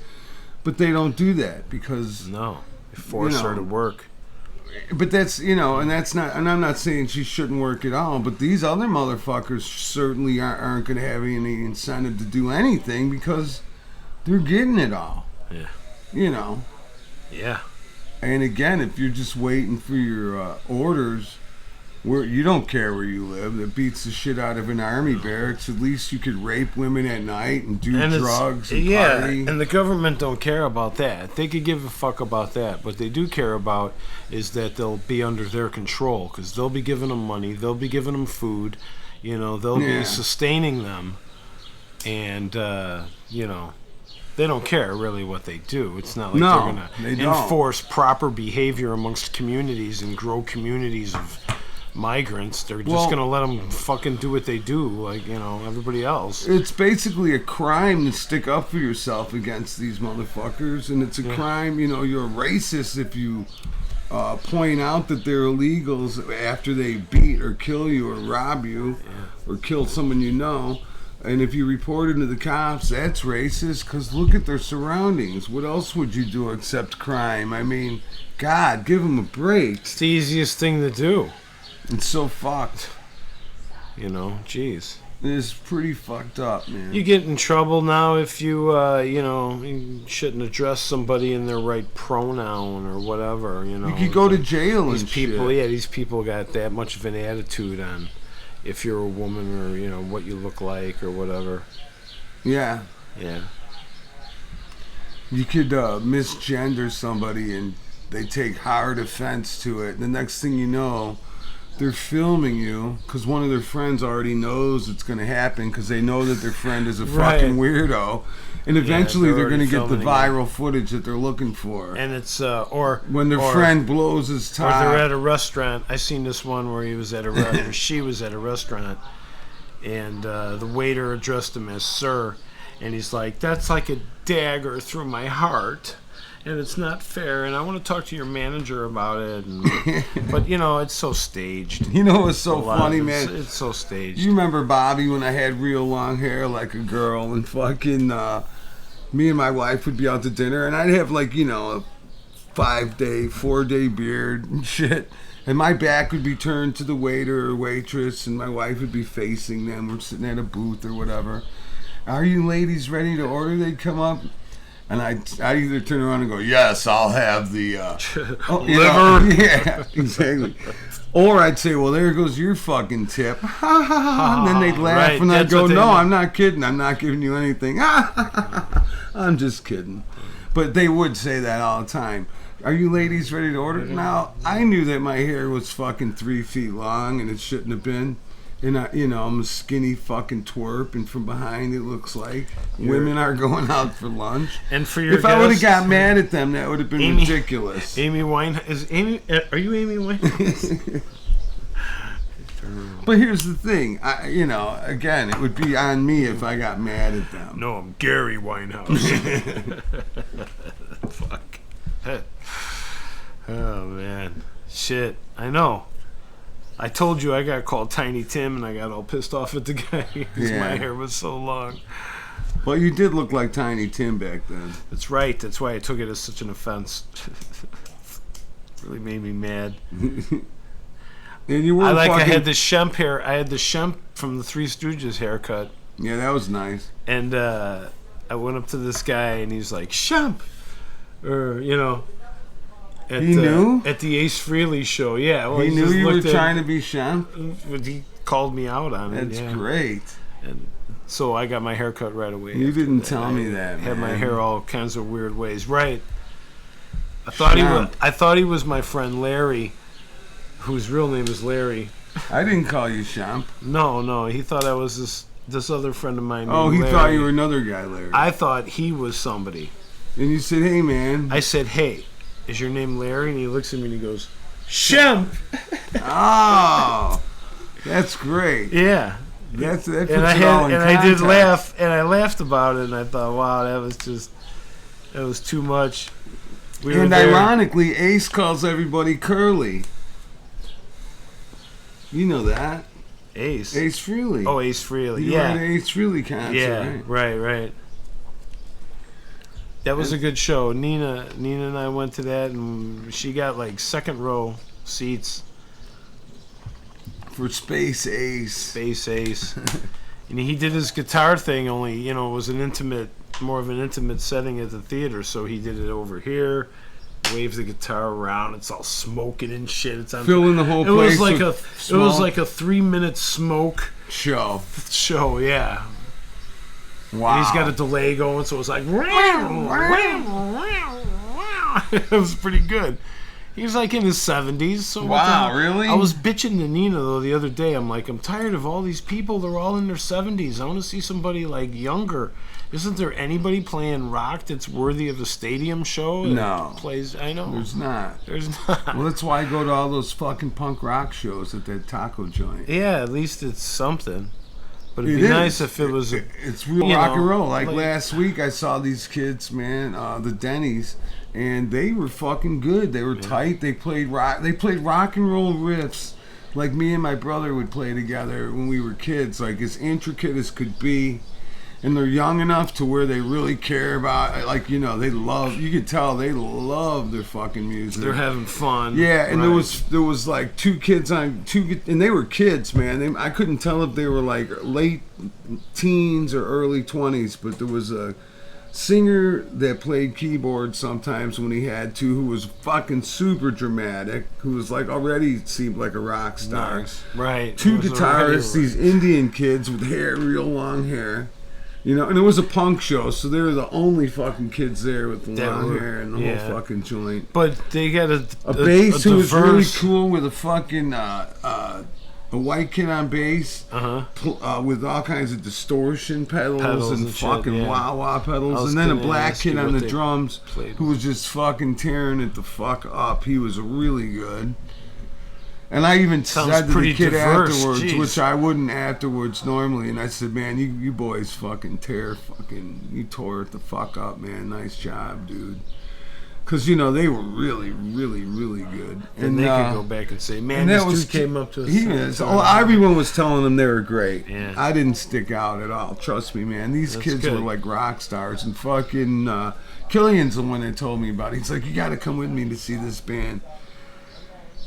But they don't do that because... no, they force her to work. But that's, you know, and that's not, and I'm not saying she shouldn't work at all, but these other motherfuckers certainly aren't going to have any incentive to do anything because they're getting it all. Yeah. You know. Yeah. And again, if you're just waiting for your orders, where you don't care where you live, that beats the shit out of an army barracks. At least you could rape women at night and do drugs and party. And the government don't care about that. They could give a fuck about that. What they do care about is that they'll be under their control because they'll be giving them money, they'll be giving them food, you know, they'll be sustaining them, and you know, they don't care really what they do. It's not like they're gonna enforce proper behavior amongst communities and grow communities of migrants. They're just gonna let them fucking do what they do, like, you know, everybody else. It's basically a crime to stick up for yourself against these motherfuckers, and it's a crime, you know, you're a racist if you point out that they're illegals after they beat or kill you or rob you or kill someone you know. And if you report it to the cops, that's racist, because look at their surroundings. What else would you do except crime? I mean, God, give them a break. It's the easiest thing to do. It's so fucked. You know, jeez. It's pretty fucked up, man. You get in trouble now if you, you know, you shouldn't address somebody in their right pronoun or whatever, you know. You could go to jail These and people, shit. yeah, these people got that much of an attitude on if you're a woman or, you know, what you look like or whatever. Yeah. Yeah. You could misgender somebody and they take hard offense to it. The next thing you know, they're filming you because one of their friends already knows it's going to happen because they know that their friend is a fucking weirdo. And eventually they're they're going to already get the filming viral footage that they're looking for. And it's, or... When their friend blows his Or top. they're at a restaurant. I seen this one where he was at a or she was at a restaurant, and the waiter addressed him as sir, and he's like, "That's like a dagger through my heart, and it's not fair. And I want to talk to your manager about it." And, but you know, it's so staged. You know what's so funny, man? It's so staged. You remember Bobby when I had real long hair like a girl and fucking me and my wife would be out to dinner and I'd have like, you know, a 4-day beard and shit. And my back would be turned to the waiter or waitress and my wife would be facing them. We're sitting at a booth or whatever. "Are you ladies ready to order?" They'd come up. And I'd either turn around and go, "Yes, I'll have the liver." Yeah, exactly. Or I'd say, "Well, there goes your fucking tip." Ha ha ha. And then they'd laugh Right, and I'd that's go, what they "No, do. I'm not kidding. I'm not giving you anything." I'm just kidding. But they would say that all the time. "Are you ladies ready to order?" Now, I knew that my hair was fucking 3 feet long and it shouldn't have been. And I'm a skinny fucking twerp, and from behind it looks like women are going out for lunch. And for your If I would have guests, got mad at them, that would have been Amy- ridiculous. Amy Winehouse is Amy. Are you Amy Winehouse? But here's the thing, again, it would be on me if I got mad at them. No, I'm Gary Winehouse. Fuck. Oh man, shit. I know. I told you I got called Tiny Tim, and I got all pissed off at the guy because Yeah. my hair was so long. But you did look like Tiny Tim back then. That's right. That's why I took it as such an offense. Really made me mad. And you were I fucking... had the Shemp hair. I had the Shemp from the Three Stooges haircut. Yeah, that was nice. And I went up to this guy, and he's like, Shemp! Or, you know... He knew? At the Ace Frehley show, yeah. Well, He knew just you were looked at- trying to be Shemp? He called me out on it. That's yeah. great. And so I got my hair cut right away. You after didn't that. tell me that, Had my man. hair all kinds of weird ways. Right. I thought he was my friend Larry, whose real name is Larry. I didn't call you Shemp. No, he thought I was this other friend of mine. Oh, named he Larry. thought you were another guy, Larry. I thought he was somebody. And you said, hey, man. I said, "Hey, is your name Larry?" And he looks at me and he goes, "Shemp." Oh, that's great. Yeah. That puts And it all in I did context. laugh, and I laughed about it, and I thought, wow, that was too much. We were And there. ironically, Ace calls everybody Curly. You know that. Ace. Ace Frehley. Oh, Ace Frehley. You were at Yeah. an Ace Frehley concert, Yeah. right? Right. That was a good show. Nina and I went to that, and she got like second row seats. For Space Ace. Space Ace. And he did his guitar thing, only, it was more of an intimate setting at the theater, so he did it over here, waves the guitar around, it's all smoking and shit. It's on Filling the whole it was place like with it was smoke. like a 3-minute smoke Show. show, yeah. Wow. And he's got a delay going, so it's like it was pretty good. He was like in his 70s. So what the Wow, hell? really? I was bitching to Nina though the other day. I'm like, I'm tired of all these people. They're all in their 70s. I want to see somebody like younger. Isn't there anybody playing rock that's worthy of a stadium show? that No. Plays. I know. There's not. There's not. Well, that's why I go to all those fucking punk rock shows at that taco joint. Yeah, at least it's something. But it'd It be is. nice if it was. It's real you rock know, and roll. Like like- last week, I saw these kids, man, the Denny's, and they were fucking good. They were tight. They played rock. They played rock and roll riffs like me and my brother would play together when we were kids, like as intricate as could be. And they're young enough to where they really care about, like, they love. You could tell they love their fucking music. They're having fun. Yeah, and Right. there was like two kids, and they were kids, man. I couldn't tell if they were like late teens or early 20s, but there was a singer that played keyboard sometimes when he had to, who was fucking super dramatic, who was like already seemed like a rock star. Nice. Right. Two It was guitarists, already- these Indian kids with hair, real long hair. And it was a punk show, so they were the only fucking kids there with the That long were- hair and the yeah. whole fucking joint. But they got a Bass who was really diverse- cool with a fucking a white kid on bass with all kinds of distortion pedals and and shit, fucking yeah. wah-wah I pedals, was and then a gonna black ask kid you on what the they drums played. who was just fucking tearing it the fuck up. He was really good. And I even Sounds said to the pretty kid diverse, afterwards, jeez. which I wouldn't afterwards normally, and I said, man, you boys fucking you tore it the fuck up, man. Nice job, dude. Because, they were really, really, really good. And they could go back and say, man, and that this was dude came up to us. He is. Everyone was telling them they were great. Yeah. I didn't stick out at all. Trust me, man. These That's kids good. were like rock stars. And fucking Killian's the one that told me about it. He's like, you got to come with me to see this band.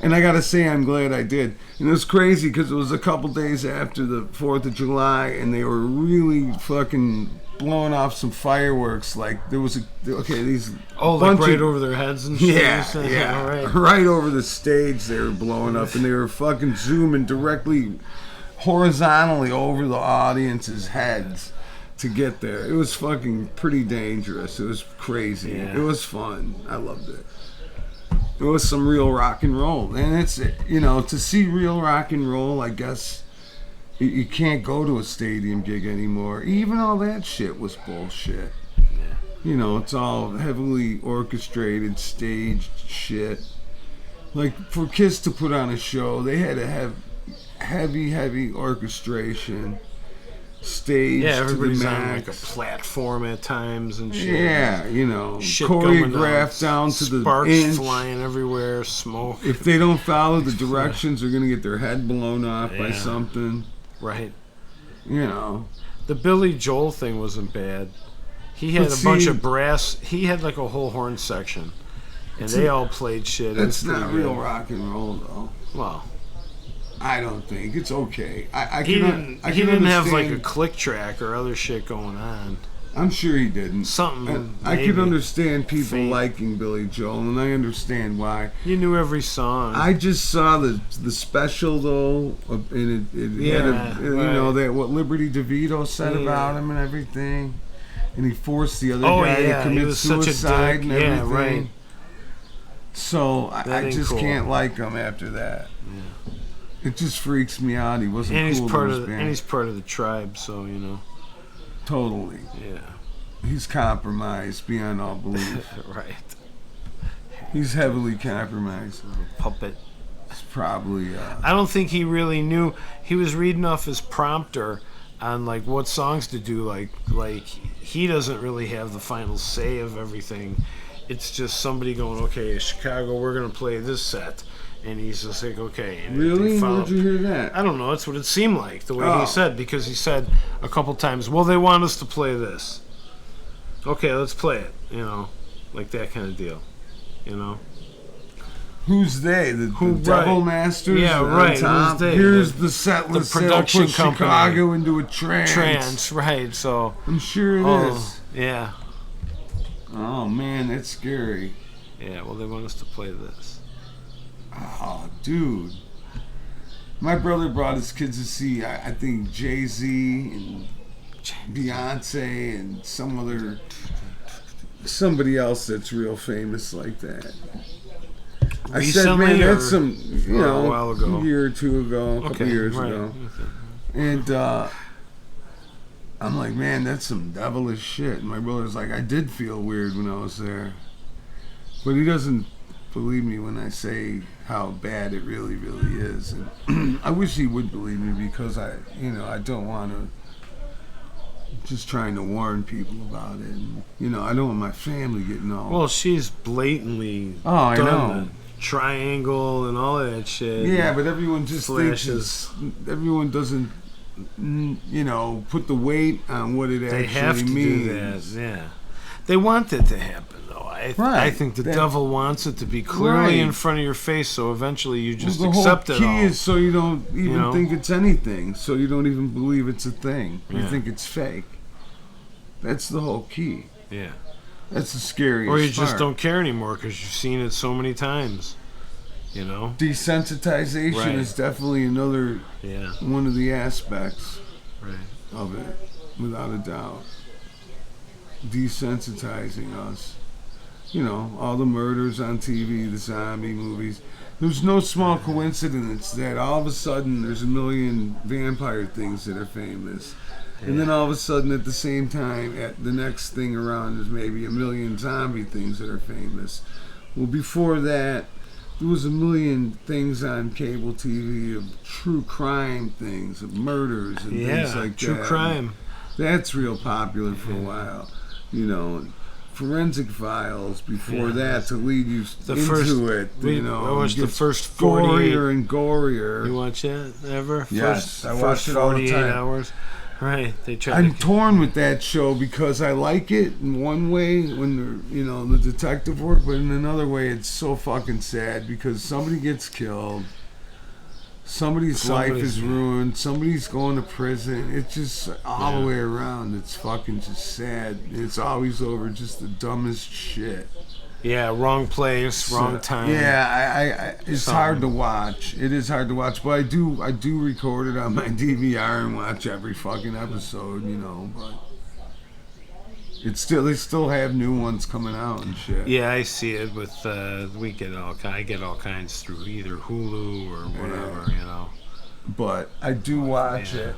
And I got to say, I'm glad I did. And it was crazy because it was a couple days after the 4th of July, and they were really fucking blowing off some fireworks. Like, there was these... like bunch right of- over their heads and shit. yeah. All right. Right over the stage they were blowing up, and they were fucking zooming directly horizontally over the audience's heads to get there. It was fucking pretty dangerous. It was crazy. Yeah. It was fun. I loved it. It was some real rock and roll. And it's, to see real rock and roll, I guess you can't go to a stadium gig anymore. Even all that shit was bullshit. It's all heavily orchestrated, staged shit. Like, for Kiss to put on a show, they had to have heavy orchestration, staged Yeah, to the everybody's on like a max. platform at times and shit. Yeah, Shit going choreographed down to the sparks inch. flying everywhere, smoke. If they don't follow the directions, they're gonna get their head blown off by Yeah. something. Right. The Billy Joel thing wasn't bad. He had But a bunch see- of brass. He had like a whole horn section, and they all played shit. It That's was pretty not good. real rock and roll, though. Well, I don't think it's okay. I he can, didn't. He didn't have like a understand- click track or other shit going on. I'm sure he didn't. Something. And I maybe. can understand people Faint. liking Billy Joel, and I understand why. You knew every song. I just saw the special though, and it Yeah, had you know right. that what Liberty DeVito said Yeah. about him and everything, and he forced the other Oh, guy yeah, to he commit was such a suicide dick. and Yeah, everything. right. So That I ain't just cool. can't like him after that. It just freaks me out. He wasn't and he's cool part to of his the, band. and he's part of the tribe, so you know. Totally. Yeah. He's compromised beyond all belief. Right. He's heavily compromised. Puppet. It's probably I don't think he really knew. He was reading off his prompter on like what songs to do. Like he doesn't really have the final say of everything. It's just somebody going, okay, Chicago, we're gonna play this set, and he's just like, okay. And really. they follow- Where'd you hear that? I don't know. It's what it seemed like the way Oh. he said, because he said a couple times, well, they want us to play this. Okay, let's play it. You know, like that kind of deal. You know. Who's they? The Devil right. Masters? Yeah, on right, top? who's they? Here's The- the set list. the They'll production put company. Chicago into a trance. Trance, right? So. I'm sure it is. Oh, yeah. Oh man, that's scary. Yeah, well, they want us to play this. Oh, dude. My brother brought his kids to see, I think, Jay-Z and Beyonce and somebody else that's real famous like that. I said, Recently, man, or- that's some, you or a know, while ago? a year or two ago, a couple Okay, years right. ago. And I'm like, man, that's some devilish shit. And my brother's like, I did feel weird when I was there. But he doesn't believe me when I say how bad it really, really is. And I wish he would believe me because I don't want to. Just trying to warn people about it. And, I don't want my family getting all. Well, she's blatantly Oh, I done know. the triangle and all of that shit. Yeah, but everyone just thinks Flashes. everyone doesn't, put the weight on what it They actually have to means. do that. Yeah, they want it to happen, though. I Right. think the That- devil wants it to be clearly Right. in front of your face, so eventually you just Well, accept the it whole all. key is so you don't even know? think it's anything, so you don't even believe it's a thing. You Yeah. think it's fake. That's the whole key. Yeah. That's the scariest Or you just part. don't care anymore because you've seen it so many times. You know? Desensitization Right. is definitely another Yeah. one of the aspects Right. of it, without a doubt. Desensitizing us. All the murders on TV, the zombie movies. There's no small coincidence that all of a sudden there's a million vampire things that are famous. And then all of a sudden at the same time, at the next thing around, there's maybe a million zombie things that are famous. Well, before that, there was a million things on cable TV of true crime things, of murders and things Yeah. like True that. crime. That's real popular for a while. Forensic Files before Yeah. that to lead you The into first- it. I watched the gets first 48. gorier and gorier. You watch that ever? Yes, I first watch it all the 48 time. hours. Right. They try I'm to. torn with that show because I like it in one way when the detective work, but in another way it's so fucking sad because somebody gets killed, somebody's life is ruined, somebody's going to prison. It's just all the way around. It's fucking just sad. It's always over just the dumbest shit. Yeah, wrong place, wrong time. Yeah, it's hard to watch. It is hard to watch, but I do record it on my DVR and watch every fucking episode, but they still have new ones coming out and shit. Yeah, I see it with I get all kinds through either Hulu or whatever, But I do watch it.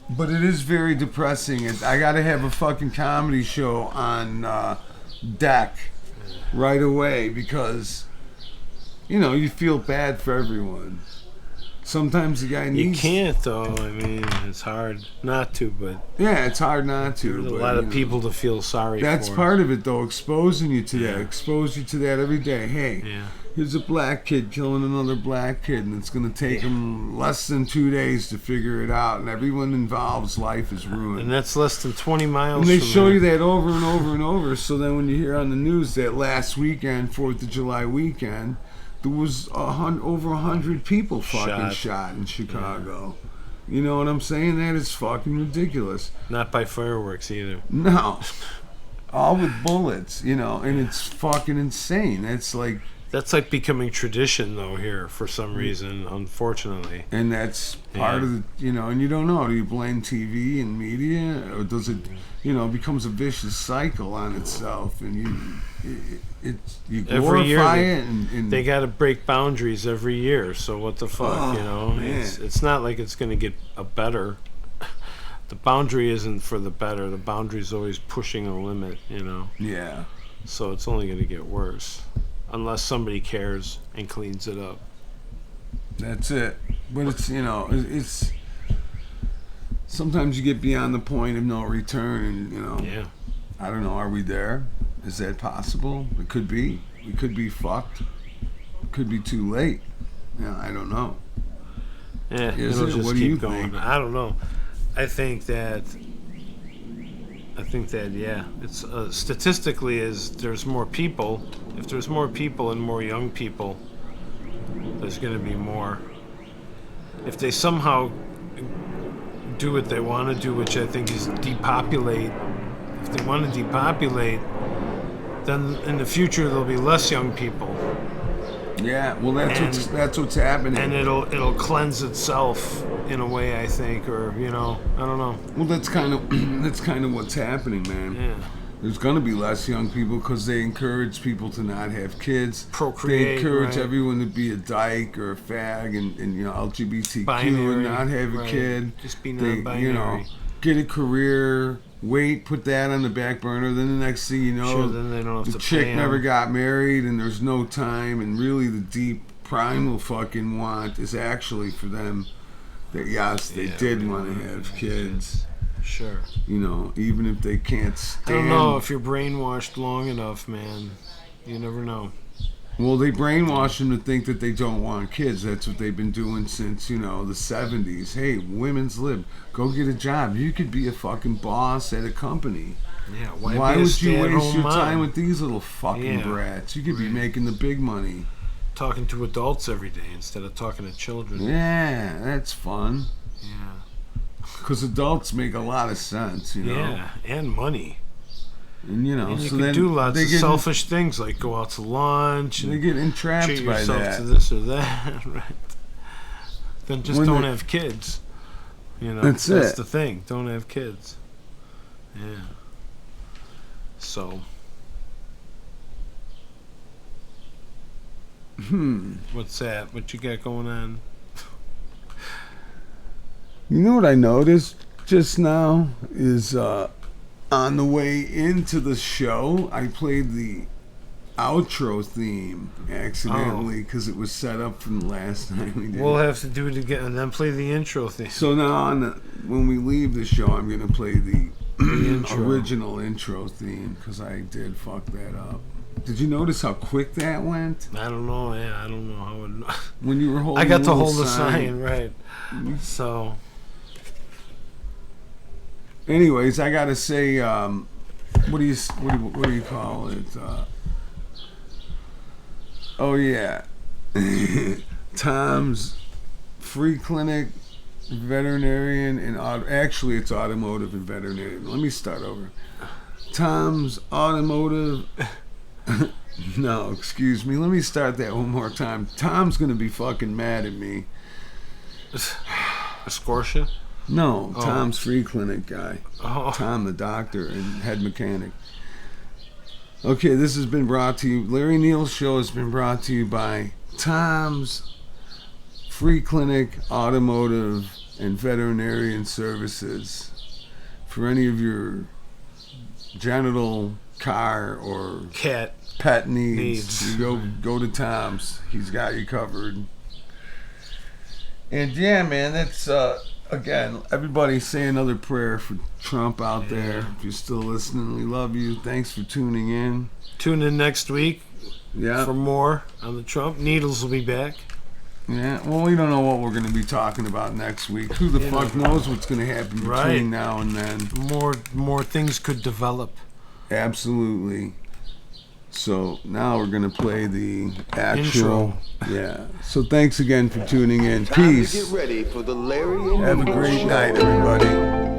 But it is very depressing. I got to have a fucking comedy show on deck right away because you feel bad for everyone. Sometimes the guy You needs. can't though. I mean, it's hard not to, but Yeah, it's hard not to. there's a but, lot you of know, people to feel sorry That's for. part of it, though. Exposing you to that. Yeah. Expose you to that every day. Hey, Yeah. here's a black kid killing another black kid, and it's going to take him less than 2 days to figure it out, and everyone involved's life is ruined. And that's less than 20 miles And they from show there. you that over and over and over. So then when you hear on the news that last weekend, 4th of July weekend, there was over 100 people fucking shot in Chicago. You know what I'm saying? That is fucking ridiculous. Not by fireworks either. No. All with bullets, you know, and it's fucking insane. It's like, That's like becoming tradition though here for some reason, unfortunately. and that's part of the, you know, and you don't know. Do you blame TV and media, or does it, you know, it becomes a vicious cycle on itself, and you Every year glorify they- it, and They got to break boundaries every year, so what the fuck, Oh, you know? man. It's not like it's going to get a better. The boundary isn't for the better. The boundary is always pushing a limit, you know? yeah, So it's only going to get worse. Unless somebody cares and cleans it up. that's it. But it's, you know, it's sometimes you get beyond the point of no return, and you know, Yeah. I don't know. Are we there? Is that possible? It could be. We could be fucked. It could be too late. Yeah, I don't know. Yeah, Is it'll it? just What do you keep going. think? I don't know. I think that yeah, it's statistically is there's more people. If there's more people and more young people, there's going to be more. If they somehow do what they want to do, which I think is depopulate. If they want to depopulate, then in the future there'll be less young people, Yeah, well, And- that's what's happening. and it'll cleanse itself in a way. I think, or you know, I don't know. Well, that's kind of what's happening, man. Yeah. There's gonna be less young people because they encourage people to not have kids. Procreate, They encourage right. everyone to be a dyke or a fag, and you know, LGBTQ Binary, and not have a right. kid. Just be They, non-binary. you know, get a career. Wait, put that on the back burner. Then the next thing you know, Sure, then they don't have the to chick pay 'em. never got married, and there's no time. And really, the deep primal fucking want is actually for them that yes, they Yeah, did we want to wanna have kids. Sure. You know, even if they can't I stand. don't know if you're brainwashed long enough, man. You never know. Well, they brainwash them to think that they don't want kids. That's what they've been doing since, you know, the 70s. Hey, women's lib. Go get a job. You could be a fucking boss at a company. Yeah. Why be a would you waste stay-at-home your mom? time with these little fucking Yeah. brats? You could be making the big money. Talking to adults every day instead of talking to children? Yeah, that's fun. Yeah. Because adults make a lot of sense, you know. Yeah, and money. And, you know, And you so can then do lots they of get, selfish things like go out to lunch They and get entrapped treat by yourself that. to this or that, right? Then just When don't they- have kids. You know, That's it. the thing. Don't have kids. Yeah. So, what's that? What you got going on? You know what I noticed just now is on the way into the show, I played the outro theme accidentally because it was set up from the last time we did. We'll it. have to do it again and then play the intro thing. So now when we leave the show, I'm gonna play the intro. original intro theme because I did fuck that up. Did you notice how quick that went I don't know. Yeah, I don't know how it. when you were holding? I got the to little hold the sign, right? So, Anyways, I gotta say, what do you call it? Oh yeah, Tom's Free Clinic, veterinarian, and actually it's automotive and veterinarian. Let me start over. Tom's automotive. No, excuse me. Let me start that one more time. Tom's gonna be fucking mad at me. Escortia? No, Oh. Tom's Free Clinic guy. Oh, Tom, the doctor and head mechanic. Okay, this has been brought to you. Larry Neal's show has been brought to you by Tom's Free Clinic, Automotive, and Veterinarian Services. For any of your genital, car, or cat. pet needs, Needs. you go to Tom's. He's got you covered. And yeah, man, that's again, everybody say another prayer for Trump out there. If you're still listening, we love you. Thanks for tuning in. Tune in next week Yeah. for more on the Trump. Needles will be back. Yeah, well, we don't know what we're going to be talking about next week. Who the fuck knows what's going to happen between Right. now and then? More things could develop. Absolutely. So now we're going to play the actual. Intro. Yeah. So thanks again for tuning in. Time to Peace. get ready for the Larry and Have a Nemo great Show. night, everybody.